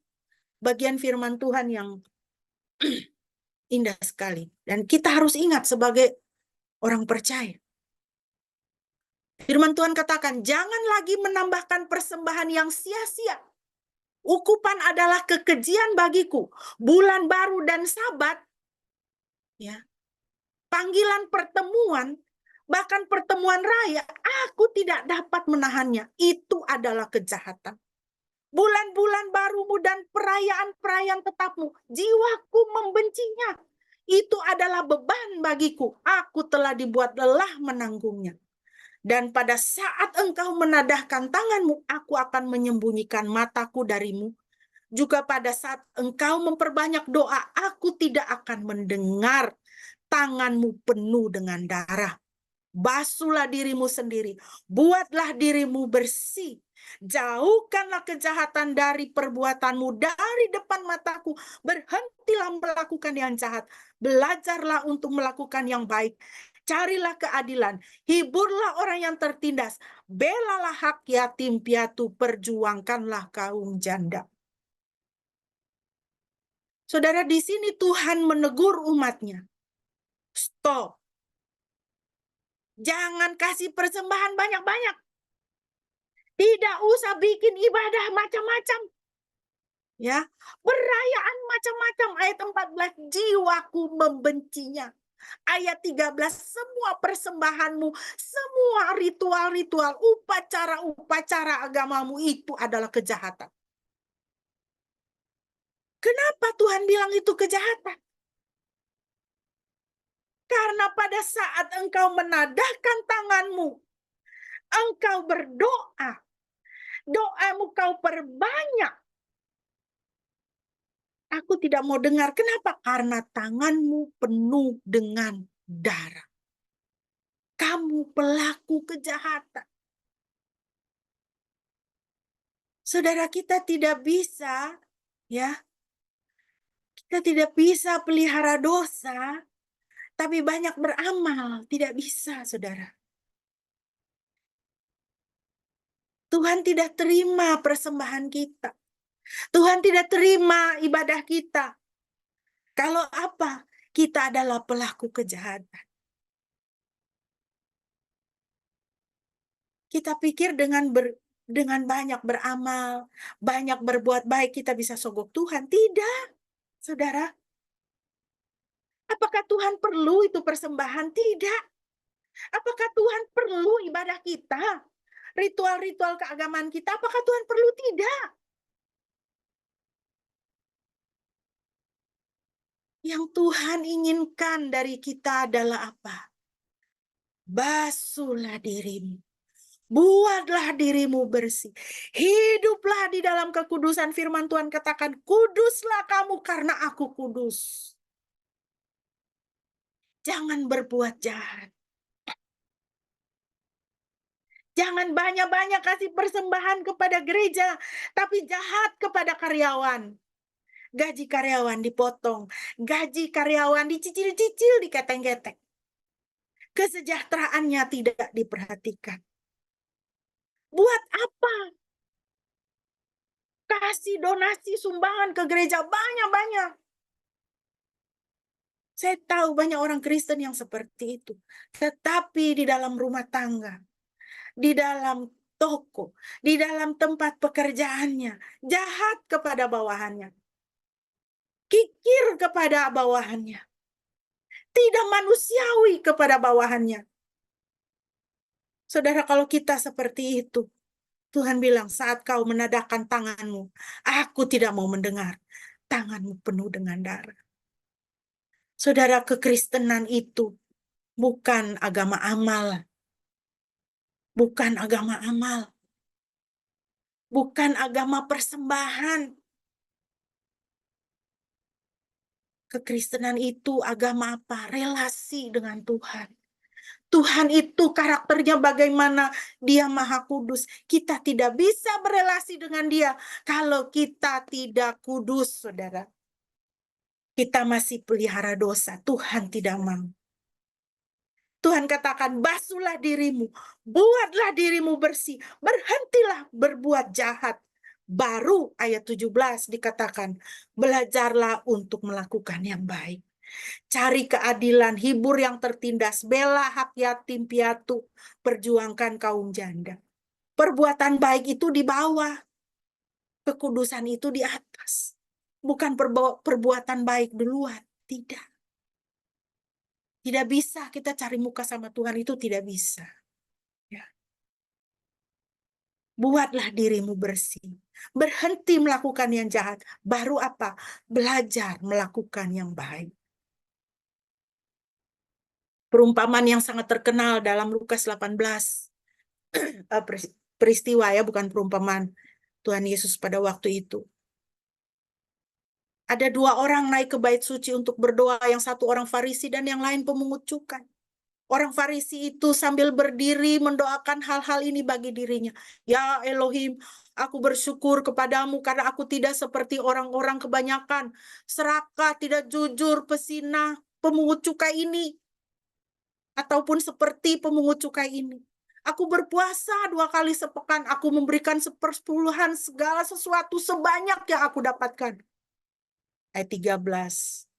bagian firman Tuhan yang indah sekali. Dan kita harus ingat sebagai orang percaya. Firman Tuhan katakan, jangan lagi menambahkan persembahan yang sia-sia. Ukupan adalah kekejian bagiku. Bulan baru dan Sabat, ya, panggilan pertemuan, bahkan pertemuan raya, aku tidak dapat menahannya. Itu adalah kejahatan. Bulan-bulan barumu dan perayaan-perayaan tetapmu, jiwaku membencinya. Itu adalah beban bagiku. Aku telah dibuat lelah menanggungnya. Dan pada saat engkau menadahkan tanganmu, aku akan menyembunyikan mataku darimu. Juga pada saat engkau memperbanyak doa, aku tidak akan mendengar. Tanganmu penuh dengan darah. Basuhlah dirimu sendiri. Buatlah dirimu bersih. Jauhkanlah kejahatan dari perbuatanmu dari depan mataku. Berhentilah melakukan yang jahat. Belajarlah untuk melakukan yang baik. Carilah keadilan, hiburlah orang yang tertindas, belalah hak yatim piatu, perjuangkanlah kaum janda. Saudara, di sini Tuhan menegur umatnya. Stop. Jangan kasih persembahan banyak-banyak. Tidak usah bikin ibadah macam-macam. Ya, perayaan macam-macam. Ayat 14, jiwaku membencinya. Ayat 13, semua persembahanmu, semua ritual-ritual, upacara-upacara agamamu itu adalah kejahatan. Kenapa Tuhan bilang itu kejahatan? Karena pada saat engkau menadahkan tanganmu, engkau berdoa, doamu kau perbanyak. Aku tidak mau dengar. Kenapa? Karena tanganmu penuh dengan darah. Kamu pelaku kejahatan. Saudara, kita tidak bisa, ya, kita tidak bisa pelihara dosa, tapi banyak beramal. Tidak bisa, saudara. Tuhan tidak terima persembahan kita. Tuhan tidak terima ibadah kita. Kalau apa? Kita adalah pelaku kejahatan. Kita pikir dengan banyak beramal, banyak berbuat baik, kita bisa sogok Tuhan. Tidak, saudara. Apakah Tuhan perlu itu persembahan? Tidak. Apakah Tuhan perlu ibadah kita? Ritual-ritual keagamaan kita, apakah Tuhan perlu? Tidak. Yang Tuhan inginkan dari kita adalah apa? Basuhlah dirimu. Buatlah dirimu bersih. Hiduplah di dalam kekudusan. Firman Tuhan katakan, kuduslah kamu karena aku kudus. Jangan berbuat jahat. Jangan banyak-banyak kasih persembahan kepada gereja, tapi jahat kepada karyawan. Gaji karyawan dipotong, gaji karyawan dicicil-cicil, diketeng-keteng. Kesejahteraannya tidak diperhatikan. Buat apa? Kasih donasi sumbangan ke gereja banyak-banyak. Saya tahu banyak orang Kristen yang seperti itu. Tetapi di dalam rumah tangga, di dalam toko, di dalam tempat pekerjaannya, jahat kepada bawahannya. Kikir kepada bawahannya. Tidak manusiawi kepada bawahannya. Saudara, kalau kita seperti itu, Tuhan bilang, saat kau menadahkan tanganmu, aku tidak mau mendengar. Tanganmu penuh dengan darah. Saudara, kekristenan itu bukan agama amal. Bukan agama amal. Bukan agama persembahan. Kekristenan itu agama apa? Relasi dengan Tuhan. Tuhan itu karakternya bagaimana? Dia Maha Kudus. Kita tidak bisa berelasi dengan Dia kalau kita tidak kudus, saudara. Kita masih pelihara dosa. Tuhan tidak mau. Tuhan katakan, basuhlah dirimu, buatlah dirimu bersih, berhentilah berbuat jahat. Baru ayat 17 dikatakan, belajarlah untuk melakukan yang baik. Cari keadilan, hibur yang tertindas, bela hak yatim piatu, perjuangkan kaum janda. Perbuatan baik itu di bawah, kekudusan itu di atas. Bukan perbuatan baik duluan, tidak. Tidak bisa kita cari muka sama Tuhan, itu tidak bisa. Ya. Buatlah dirimu bersih. Berhenti melakukan yang jahat. Baru apa? Belajar melakukan yang baik. Perumpamaan yang sangat terkenal dalam Lukas 18. Peristiwa ya, bukan perumpamaan. Tuhan Yesus pada waktu itu. Ada 2 orang naik ke bait suci untuk berdoa, yang satu orang Farisi dan yang lain pemungut cukai. Orang Farisi itu sambil berdiri mendoakan hal-hal ini bagi dirinya. Ya Elohim, aku bersyukur kepadamu karena aku tidak seperti orang-orang kebanyakan, serakah, tidak jujur, pesinah, pemungut cukai ini. Ataupun seperti pemungut cukai ini. Aku berpuasa 2 kali sepekan, aku memberikan 1/10 segala sesuatu sebanyak yang aku dapatkan. Ayat 13.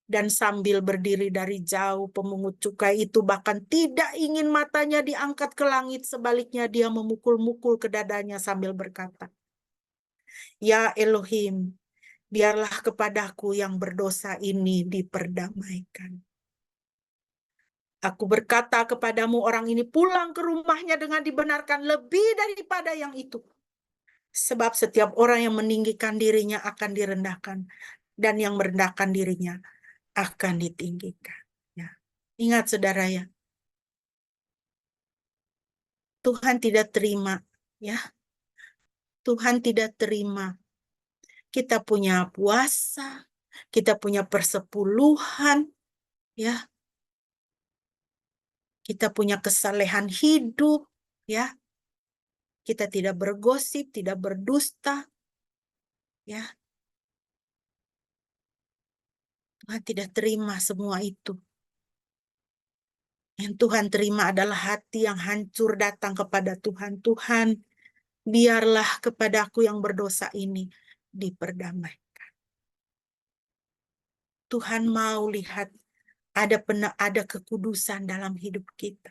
Dan sambil berdiri dari jauh, pemungut cukai itu bahkan tidak ingin matanya diangkat ke langit. Sebaliknya dia memukul-mukul ke dadanya sambil berkata, ya Elohim, biarlah kepadaku yang berdosa ini diperdamaikan. Aku berkata kepadamu, orang ini pulang ke rumahnya dengan dibenarkan lebih daripada yang itu. Sebab setiap orang yang meninggikan dirinya akan direndahkan, dan yang merendahkan dirinya akan ditinggikan. Ya. Ingat saudara ya, Tuhan tidak terima, ya. Tuhan tidak terima kita punya puasa, kita punya persepuluhan, ya. Kita punya kesalehan hidup, ya. Kita tidak bergosip, tidak berdusta, ya. Tuhan tidak terima semua itu. Yang Tuhan terima adalah hati yang hancur datang kepada Tuhan. Tuhan, biarlah kepadaku yang berdosa ini diperdamaikan. Tuhan mau lihat ada kekudusan dalam hidup kita.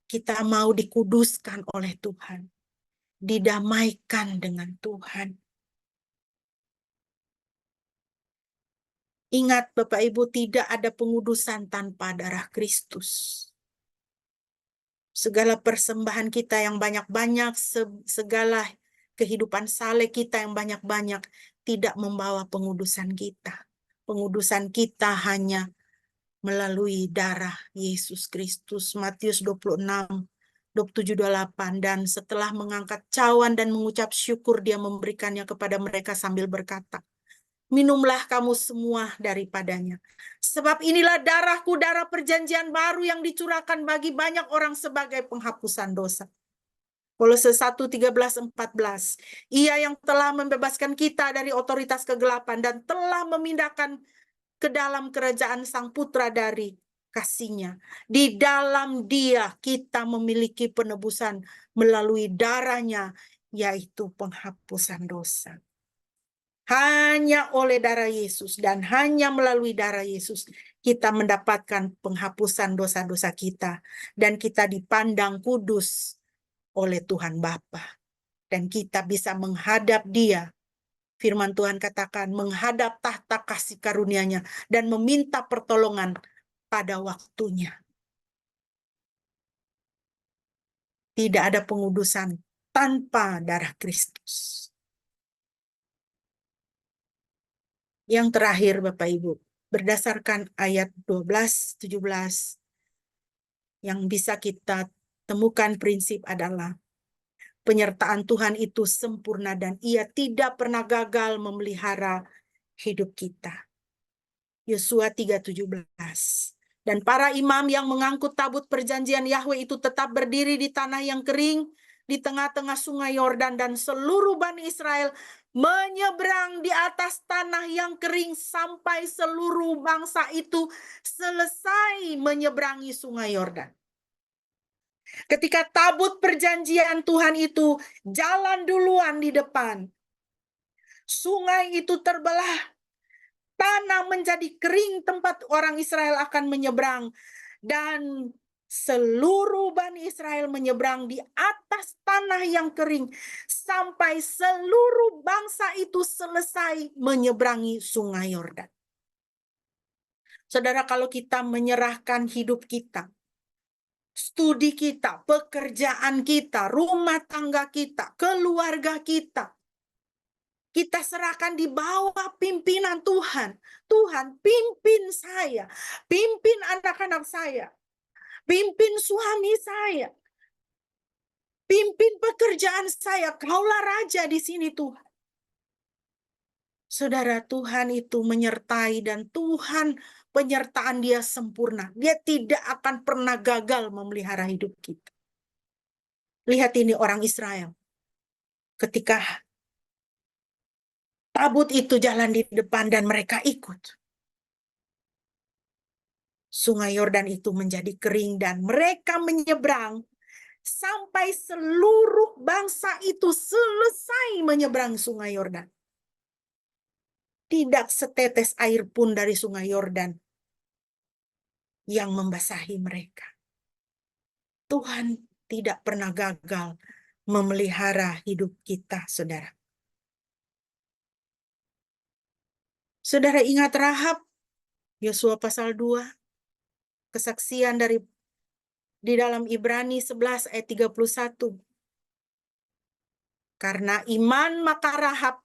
Kita mau dikuduskan oleh Tuhan. Didamaikan dengan Tuhan. Ingat Bapak Ibu, tidak ada pengudusan tanpa darah Kristus. Segala persembahan kita yang banyak-banyak, segala kehidupan saleh kita yang banyak-banyak, tidak membawa pengudusan kita. Pengudusan kita hanya melalui darah Yesus Kristus. Matius 26, 27-28. Dan setelah mengangkat cawan dan mengucap syukur, dia memberikannya kepada mereka sambil berkata, minumlah kamu semua daripadanya. Sebab inilah darahku, darah perjanjian baru yang dicurahkan bagi banyak orang sebagai penghapusan dosa. Kolose 1:13-14. Ia yang telah membebaskan kita dari otoritas kegelapan dan telah memindahkan ke dalam kerajaan Sang Putra dari kasih-Nya. Di dalam Dia kita memiliki penebusan melalui darah-Nya, yaitu penghapusan dosa. Hanya oleh darah Yesus dan hanya melalui darah Yesus kita mendapatkan penghapusan dosa-dosa kita dan kita dipandang kudus oleh Tuhan Bapa dan kita bisa menghadap Dia. Firman Tuhan katakan menghadap tahta kasih karunia-Nya dan meminta pertolongan pada waktunya. Tidak ada pengudusan tanpa darah Kristus. Yang terakhir Bapak Ibu, berdasarkan ayat 12-17, yang bisa kita temukan prinsip adalah penyertaan Tuhan itu sempurna dan Ia tidak pernah gagal memelihara hidup kita. Yosua 3:17. Dan para imam yang mengangkut tabut perjanjian Yahwe itu tetap berdiri di tanah yang kering di tengah-tengah sungai Yordan, dan seluruh Bani Israel menyeberang di atas tanah yang kering sampai seluruh bangsa itu selesai menyeberangi sungai Yordan. Ketika tabut perjanjian Tuhan itu jalan duluan di depan, sungai itu terbelah, tanah menjadi kering tempat orang Israel akan menyeberang, dan seluruh Bani Israel menyeberang di atas tanah yang kering sampai seluruh bangsa itu selesai menyeberangi sungai Yordan. Saudara, kalau kita menyerahkan hidup kita, studi kita, pekerjaan kita, rumah tangga kita, keluarga kita, kita serahkan di bawah pimpinan Tuhan. Tuhan, pimpin saya, pimpin anak-anak saya, pimpin suami saya, pimpin pekerjaan saya. Kaulah raja di sini, Tuhan. Saudara, Tuhan itu menyertai, dan Tuhan penyertaan Dia sempurna. Dia tidak akan pernah gagal memelihara hidup kita. Lihat ini orang Israel. Ketika tabut itu jalan di depan dan mereka ikut, sungai Yordan itu menjadi kering dan mereka menyeberang sampai seluruh bangsa itu selesai menyeberang sungai Yordan. Tidak setetes air pun dari sungai Yordan yang membasahi mereka. Tuhan tidak pernah gagal memelihara hidup kita, saudara. Saudara ingat Rahab, Yosua pasal 2, kesaksian di dalam Ibrani 11 ayat 31. Karena iman maka Rahab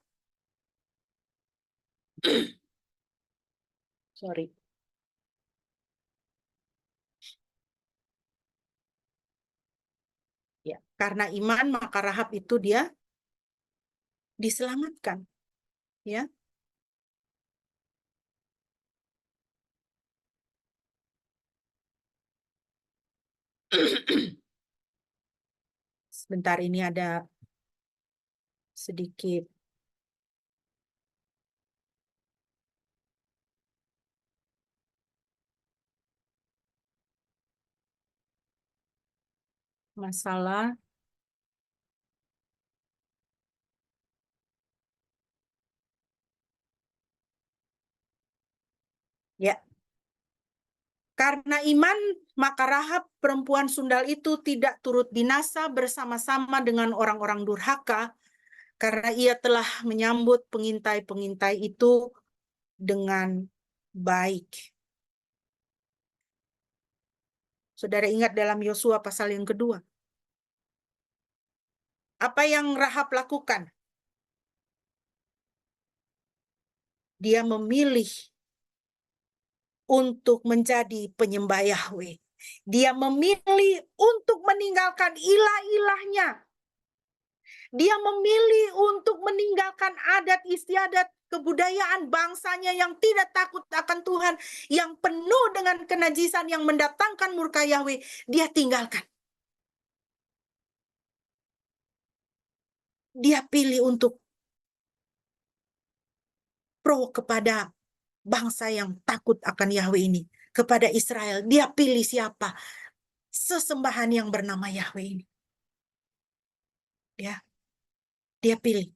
karena iman maka Rahab itu dia diselamatkan, ya. Sebentar, ini ada sedikit masalah. Ya. Karena iman, maka Rahab perempuan sundal itu tidak turut binasa bersama-sama dengan orang-orang durhaka, karena ia telah menyambut pengintai-pengintai itu dengan baik. Saudara ingat dalam Yosua pasal yang kedua. Apa yang Rahab lakukan? Dia memilih untuk menjadi penyembah Yahwe. Dia memilih untuk meninggalkan ilah-ilahnya. Dia memilih untuk meninggalkan adat istiadat kebudayaan bangsanya yang tidak takut akan Tuhan, yang penuh dengan kenajisan yang mendatangkan murka Yahwe. Dia tinggalkan. Dia pilih untuk pro kepada bangsa yang takut akan Yahwe ini. Kepada Israel, dia pilih siapa? Sesembahan yang bernama Yahwe ini. Ya, dia pilih.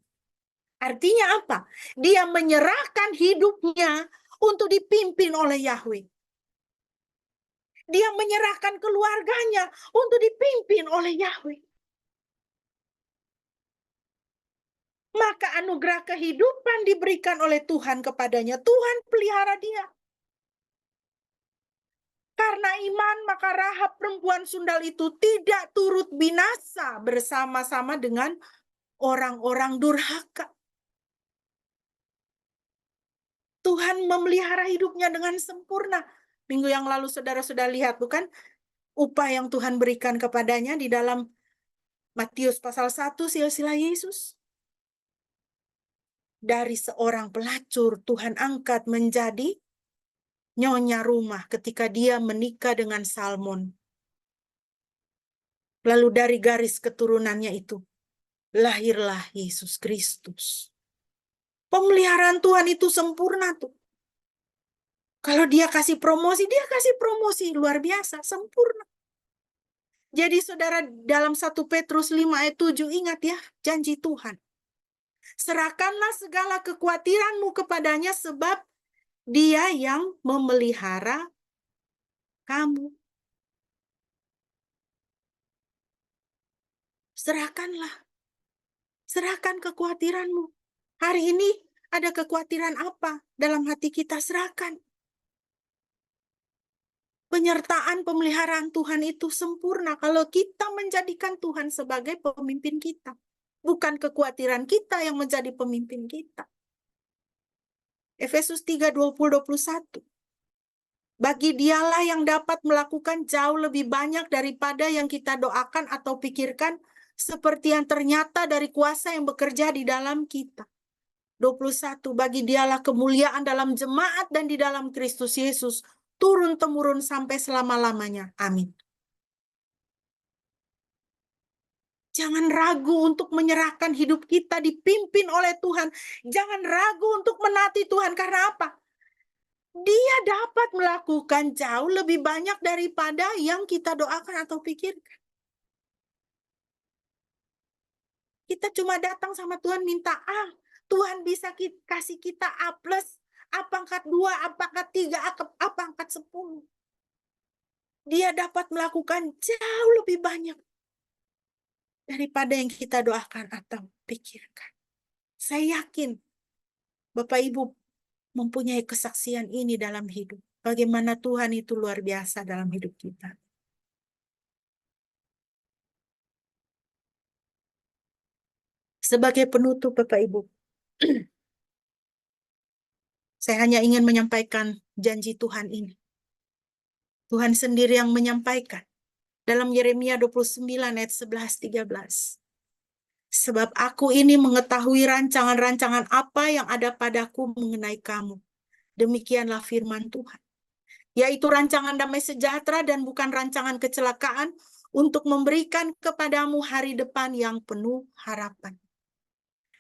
Artinya apa? Dia menyerahkan hidupnya untuk dipimpin oleh Yahwe. Dia menyerahkan keluarganya untuk dipimpin oleh Yahwe. Maka anugerah kehidupan diberikan oleh Tuhan kepadanya. Tuhan pelihara dia. Karena iman, maka Rahab perempuan sundal itu tidak turut binasa bersama-sama dengan orang-orang durhaka. Tuhan memelihara hidupnya dengan sempurna. Minggu yang lalu saudara sudah lihat, bukan? Upah yang Tuhan berikan kepadanya di dalam Matius pasal 1, silsilah Yesus. Dari seorang pelacur, Tuhan angkat menjadi nyonya rumah ketika dia menikah dengan Salmon. Lalu dari garis keturunannya itu, lahirlah Yesus Kristus. Pemeliharaan Tuhan itu sempurna tuh. Kalau dia kasih promosi luar biasa, sempurna. Jadi saudara, dalam 1 Petrus 5 ayat 7, ingat ya, janji Tuhan. Serahkanlah segala kekhawatiranmu kepadanya sebab dia yang memelihara kamu. Serahkan kekhawatiranmu. Hari ini ada kekhawatiran apa dalam hati kita? Serahkan. Penyertaan pemeliharaan Tuhan itu sempurna kalau kita menjadikan Tuhan sebagai pemimpin kita. Bukan kekhawatiran kita yang menjadi pemimpin kita. Efesus 3, 20-21. Bagi dialah yang dapat melakukan jauh lebih banyak daripada yang kita doakan atau pikirkan, seperti yang ternyata dari kuasa yang bekerja di dalam kita. 21. Bagi dialah kemuliaan dalam jemaat dan di dalam Kristus Yesus, turun-temurun sampai selama-lamanya. Amin. Jangan ragu untuk menyerahkan hidup kita dipimpin oleh Tuhan. Jangan ragu untuk menaati Tuhan. Karena apa? Dia dapat melakukan jauh lebih banyak daripada yang kita doakan atau pikirkan. Kita cuma datang sama Tuhan minta A. Tuhan bisa kasih kita A+, A pangkat 2, A pangkat 3, A pangkat 10. Dia dapat melakukan jauh lebih banyak daripada yang kita doakan atau pikirkan. Saya yakin Bapak Ibu mempunyai kesaksian ini dalam hidup. Bagaimana Tuhan itu luar biasa dalam hidup kita. Sebagai penutup Bapak Ibu, saya hanya ingin menyampaikan janji Tuhan ini. Tuhan sendiri yang menyampaikan dalam Yeremia 29 ayat 11-13. Sebab aku ini mengetahui rancangan-rancangan apa yang ada padaku mengenai kamu. Demikianlah firman Tuhan. Yaitu rancangan damai sejahtera dan bukan rancangan kecelakaan untuk memberikan kepadamu hari depan yang penuh harapan.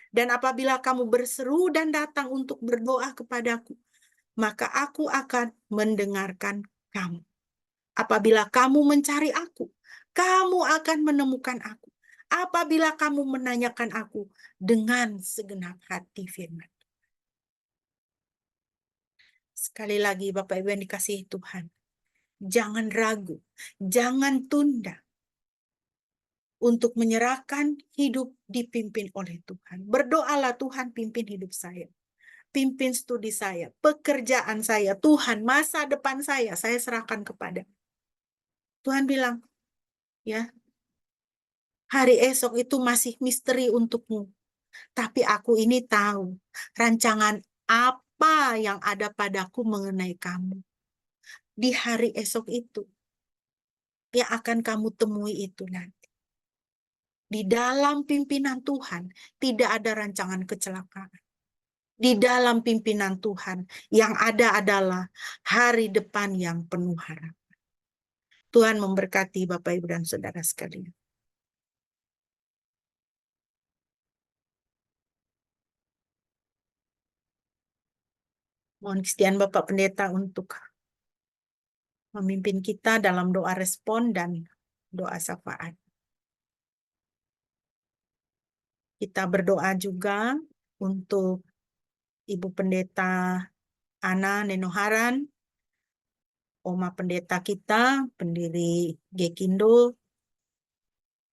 Dan apabila kamu berseru dan datang untuk berdoa kepadaku, maka aku akan mendengarkan kamu. Apabila kamu mencari aku, kamu akan menemukan aku. Apabila kamu menanyakan aku dengan segenap hati, firman. Sekali lagi Bapak Ibu yang dikasihi Tuhan, jangan ragu, jangan tunda untuk menyerahkan hidup dipimpin oleh Tuhan. Berdoalah, Tuhan pimpin hidup saya. Pimpin studi saya, pekerjaan saya, Tuhan masa depan saya serahkan kepada. Tuhan bilang, ya, hari esok itu masih misteri untukmu. Tapi aku ini tahu rancangan apa yang ada padaku mengenai kamu. Di hari esok itu, yang akan kamu temui itu nanti. Di dalam pimpinan Tuhan, tidak ada rancangan kecelakaan. Di dalam pimpinan Tuhan, yang ada adalah hari depan yang penuh harapan. Tuhan memberkati Bapak, Ibu, dan Saudara sekalian. Mohon kesediaan Bapak Pendeta untuk memimpin kita dalam doa respon dan doa syafaat. Kita berdoa juga untuk Ibu Pendeta Ana Nenoharan, Oma Pendeta kita, pendiri Gekindo,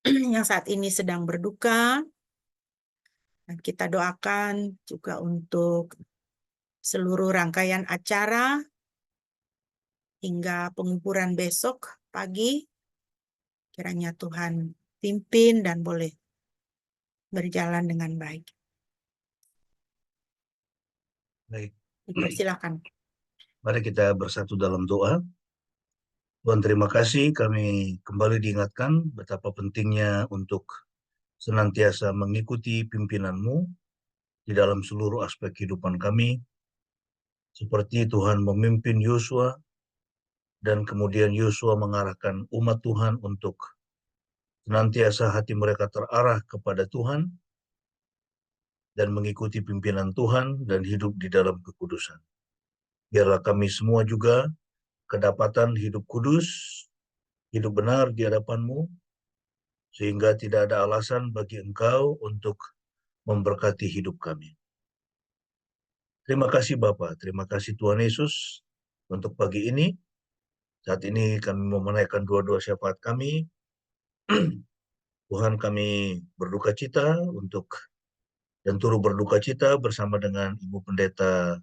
yang saat ini sedang berduka. Dan kita doakan juga untuk seluruh rangkaian acara hingga penguburan besok pagi. Kiranya Tuhan pimpin dan boleh berjalan dengan baik. Baik, Dipersilakan. mari kita bersatu dalam doa. Tuhan, terima kasih, kami kembali diingatkan betapa pentingnya untuk senantiasa mengikuti pimpinan-Mu di dalam seluruh aspek kehidupan kami. seperti Tuhan memimpin Yosua, dan kemudian Yosua mengarahkan umat Tuhan untuk senantiasa hati mereka terarah kepada Tuhan dan mengikuti pimpinan Tuhan dan hidup di dalam kekudusan. Biarlah kami semua juga kedapatan hidup kudus, hidup benar di hadapan-Mu, sehingga tidak ada alasan bagi Engkau untuk memberkati hidup kami. Terima kasih Bapa, terima kasih Tuhan Yesus untuk pagi ini. Saat ini kami mau menaikkan doa-doa syafaat kami. Tuhan, kami berduka cita dan turut berduka cita bersama dengan Ibu Pendeta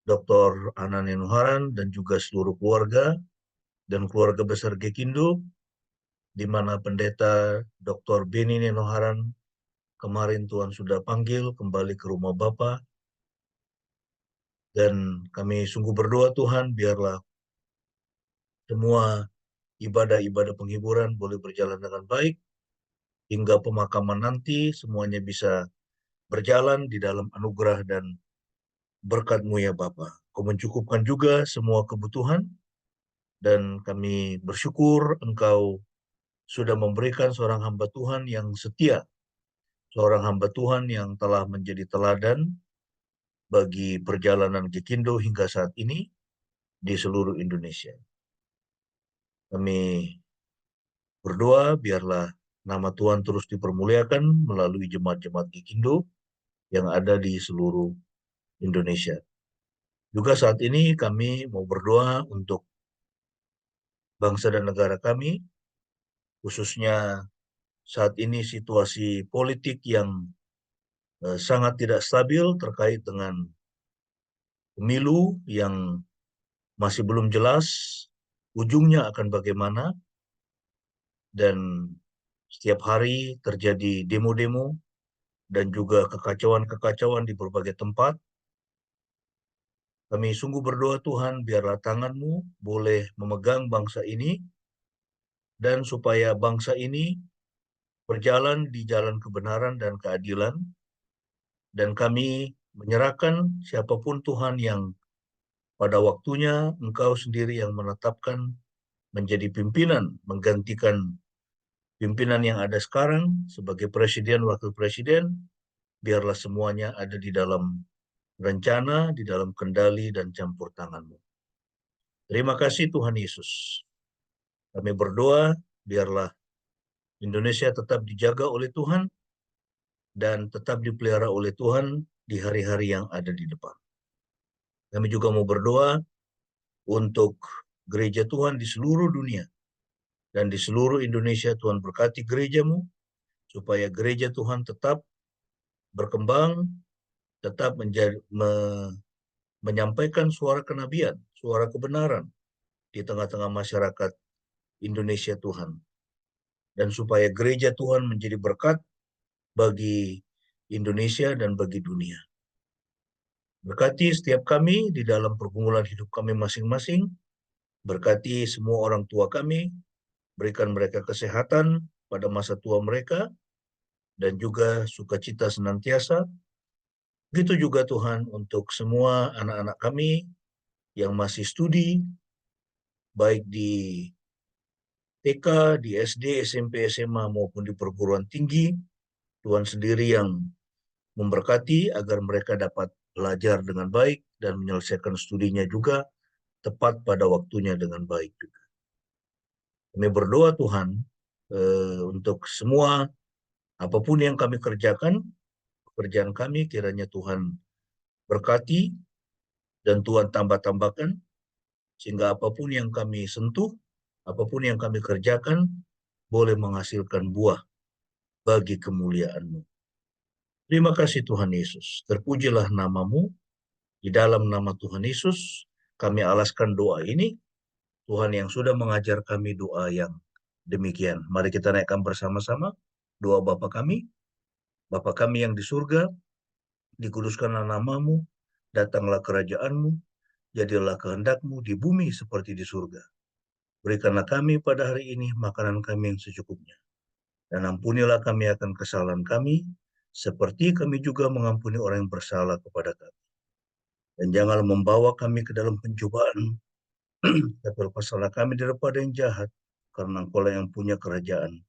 Dr. Ana Nenuharan dan juga seluruh keluarga dan keluarga besar Gekindo, di mana Pendeta Dr. Beni Nenuharan kemarin Tuhan sudah panggil kembali ke rumah Bapa. Dan kami sungguh berdoa Tuhan, biarlah semua ibadah-ibadah penghiburan boleh berjalan dengan baik, hingga pemakaman nanti semuanya bisa berjalan di dalam anugerah dan berkat-Mu ya Bapa. Kau mencukupkan juga semua kebutuhan, dan kami bersyukur Engkau sudah memberikan seorang hamba Tuhan yang setia, seorang hamba Tuhan yang telah menjadi teladan bagi perjalanan Gekindo hingga saat ini di seluruh Indonesia. Kami berdoa biarlah nama Tuhan terus dipermuliakan melalui jemaat-jemaat Gekindo yang ada di seluruh Indonesia. Juga saat ini kami mau berdoa untuk bangsa dan negara kami, khususnya saat ini situasi politik yang sangat tidak stabil terkait dengan pemilu yang masih belum jelas ujungnya akan bagaimana, dan setiap hari terjadi demo-demo dan juga kekacauan-kekacauan di berbagai tempat. Kami sungguh berdoa Tuhan, biarlah tangan-Mu boleh memegang bangsa ini, dan supaya bangsa ini berjalan di jalan kebenaran dan keadilan. Dan kami menyerahkan siapapun Tuhan yang pada waktunya Engkau sendiri yang menetapkan menjadi pimpinan, menggantikan pimpinan yang ada sekarang sebagai presiden, wakil presiden, biarlah semuanya ada di dalam rencana, di dalam kendali dan campur tangan-Mu. Terima kasih Tuhan Yesus. Kami berdoa, biarlah Indonesia tetap dijaga oleh Tuhan dan tetap dipelihara oleh Tuhan di hari-hari yang ada di depan. Kami juga mau berdoa untuk gereja Tuhan di seluruh dunia dan di seluruh Indonesia. Tuhan berkati gereja-Mu, supaya gereja Tuhan tetap berkembang, tetap menyampaikan suara kenabian, suara kebenaran di tengah-tengah masyarakat Indonesia Tuhan. Dan supaya gereja Tuhan menjadi berkat bagi Indonesia dan bagi dunia. Berkati setiap kami di dalam pergumulan hidup kami masing-masing. Berkati semua orang tua kami, berikan mereka kesehatan pada masa tua mereka, dan juga sukacita senantiasa. Begitu juga Tuhan untuk semua anak-anak kami yang masih studi, baik di TK, di SD, SMP, SMA, maupun di perguruan tinggi. Tuhan sendiri yang memberkati agar mereka dapat belajar dengan baik dan menyelesaikan studinya juga tepat pada waktunya dengan baik juga. Kami berdoa Tuhan untuk semua, apapun yang kami kerjakan, pekerjaan kami kiranya Tuhan berkati dan Tuhan tambah-tambahkan, sehingga apapun yang kami sentuh, apapun yang kami kerjakan, boleh menghasilkan buah bagi kemuliaan-Mu. Terima kasih Tuhan Yesus. Terpujilah nama-Mu. Di dalam nama Tuhan Yesus, kami alaskan doa ini. Tuhan yang sudah mengajar kami doa yang demikian. Mari kita naikkan bersama-sama doa Bapa kami. Bapa kami yang di surga, dikuduskanlah nama-Mu, datanglah kerajaan-Mu, jadilah kehendak-Mu di bumi seperti di surga. Berikanlah kami pada hari ini makanan kami yang secukupnya. Dan ampunilah kami akan kesalahan kami, seperti kami juga mengampuni orang yang bersalah kepada kami. Dan janganlah membawa kami ke dalam pencobaan, tapi lepaskanlah kami daripada yang jahat, karena Engkau-lah yang punya kerajaan,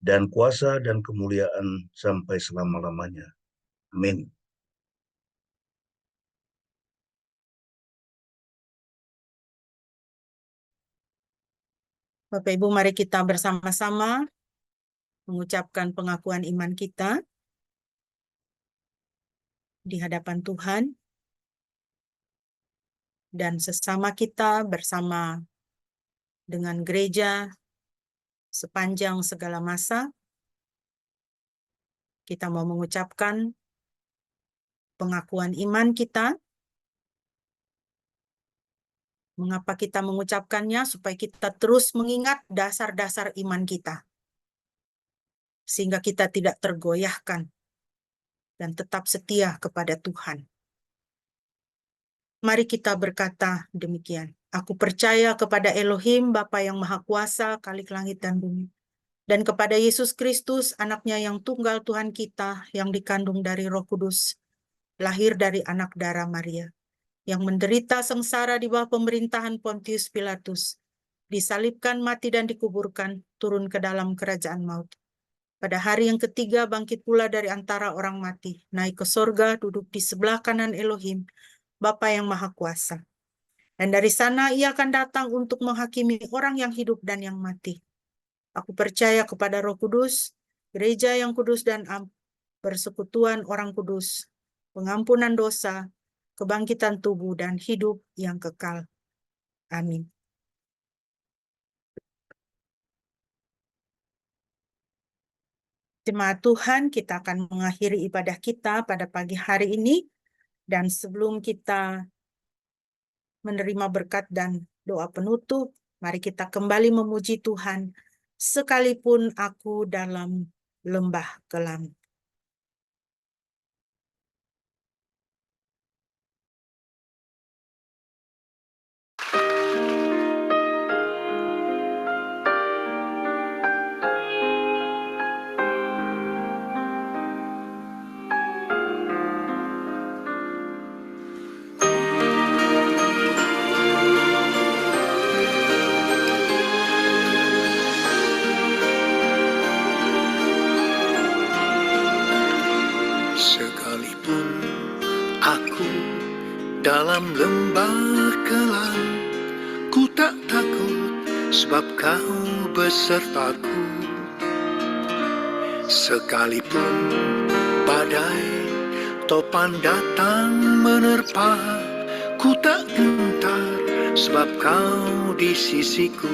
dan kuasa dan kemuliaan sampai selama-lamanya. Amin. Bapak Ibu, mari kita bersama-sama mengucapkan pengakuan iman kita di hadapan Tuhan dan sesama kita bersama dengan gereja sepanjang segala masa. Kita mau mengucapkan pengakuan iman kita. Mengapa kita mengucapkannya? Supaya kita terus mengingat dasar-dasar iman kita, sehingga kita tidak tergoyahkan dan tetap setia kepada Tuhan. Mari kita berkata demikian. Aku percaya kepada Elohim, Bapa yang Maha Kuasa, Khalik langit dan bumi, dan kepada Yesus Kristus, anaknya yang tunggal Tuhan kita, yang dikandung dari Roh Kudus, lahir dari anak darah Maria, yang menderita sengsara di bawah pemerintahan Pontius Pilatus, disalibkan, mati, dan dikuburkan, turun ke dalam kerajaan maut. Pada hari yang ketiga bangkit pula dari antara orang mati, naik ke sorga, duduk di sebelah kanan Elohim, Bapa yang Maha Kuasa. Dan dari sana ia akan datang untuk menghakimi orang yang hidup dan yang mati. Aku percaya kepada Roh Kudus, gereja yang kudus dan persekutuan orang kudus, pengampunan dosa, kebangkitan tubuh, dan hidup yang kekal. Amin. Jemaat Tuhan, kita akan mengakhiri ibadah kita pada pagi hari ini. Dan sebelum kita menerima berkat dan doa penutup, mari kita kembali memuji Tuhan, sekalipun aku dalam lembah kelam. Sekalipun aku dalam lembah kelam, ku tak takut sebab Kau besertaku. Sekalipun badai topan datang menerpa, ku tak gentar sebab Kau di sisiku.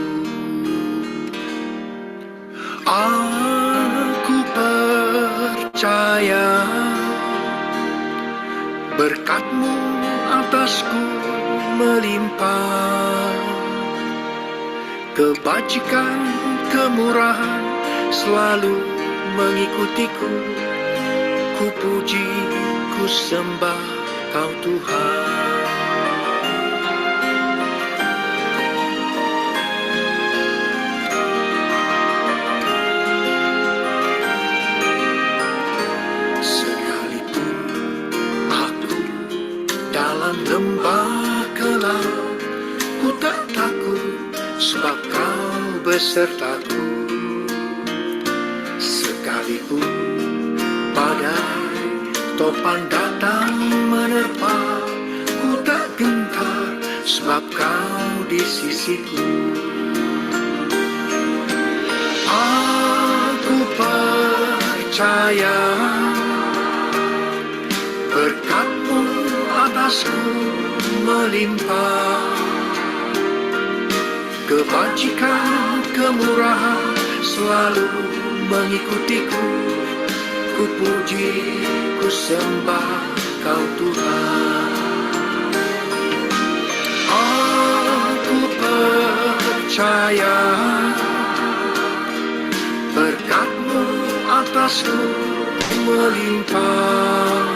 Aku percaya berkat-Mu atasku melimpah, kebajikan, kemurahan selalu mengikutiku. Ku puji, ku sembah Kau Tuhan. Sekalipun aku dalam lembah kelam, ku tak takut sebab Kau besertaku. Sekalipun badai topan datang menerpa, ku tak gentar sebab Kau di sisiku. Aku percaya berkat-Mu atasku melimpah, kebajikan, kemurahan selalu mengikutiku. Ku puji, ku sembah Kau Tuhan. Aku percaya berkat-Mu atasku melimpah,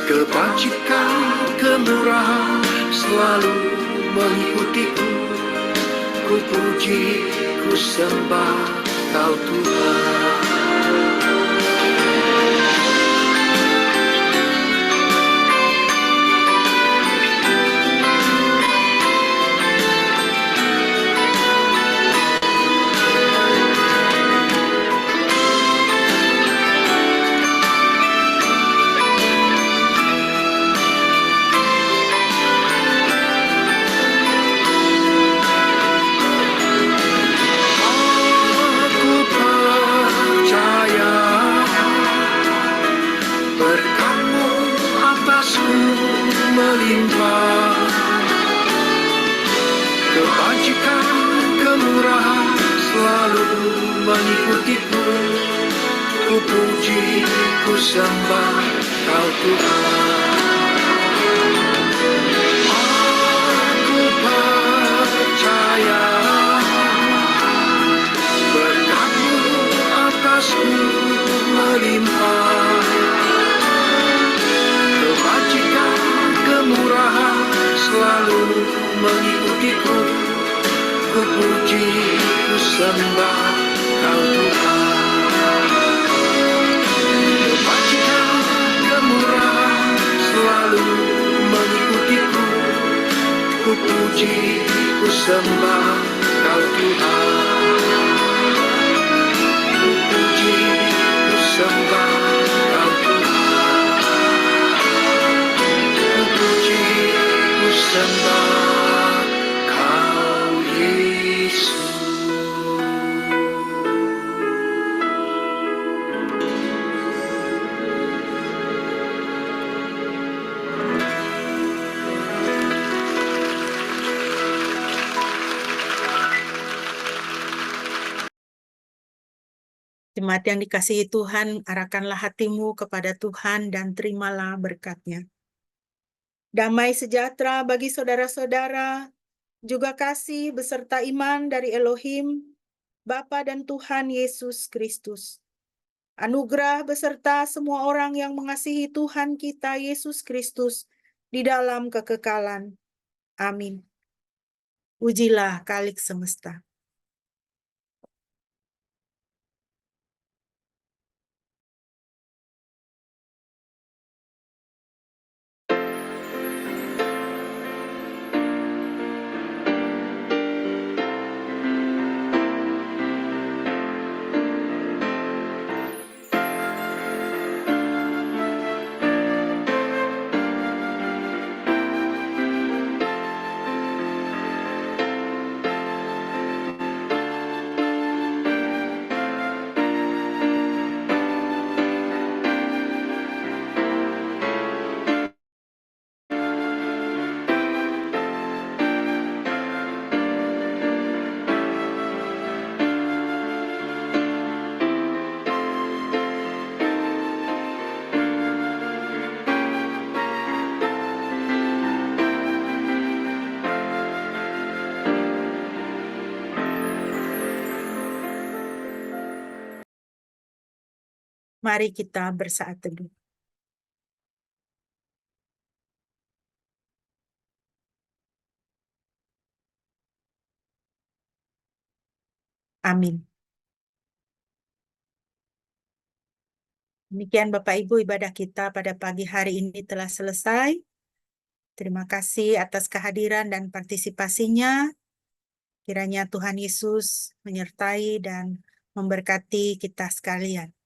kebajikan, kemurahan selalu mengikutiku. Ku puji, ku sembah Kau Tuhan. melimpah. Kebajikan, kemurahan selalu mengikutiku. Ku puji, ku sembah Kau Tuhan. Aku percaya berkat-Mu atasku melimpah. Kebajikan, kemurahan selalu mengikutiku. Ku puji, ku sembah Kau Tuhan. Kebajikan, kemurahan selalu mengikutiku. Ku puji, ku sembah Kau Tuhan. Ku puji, ku sembah Kau Tuhan. Ku puji, ku sembah Kau Yesus. Jemaat yang dikasihi Tuhan, arahkanlah hatimu kepada Tuhan dan terimalah berkat-Nya. Damai sejahtera bagi saudara-saudara, juga kasih beserta iman dari Elohim, Bapa dan Tuhan Yesus Kristus. Anugerah beserta semua orang yang mengasihi Tuhan kita Yesus Kristus di dalam kekekalan. Amin. Pujilah Khalik semesta. Mari kita bersaat teduh. Amin. Demikian Bapak Ibu, ibadah kita pada pagi hari ini telah selesai. Terima kasih atas kehadiran dan partisipasinya. Kiranya Tuhan Yesus menyertai dan memberkati kita sekalian.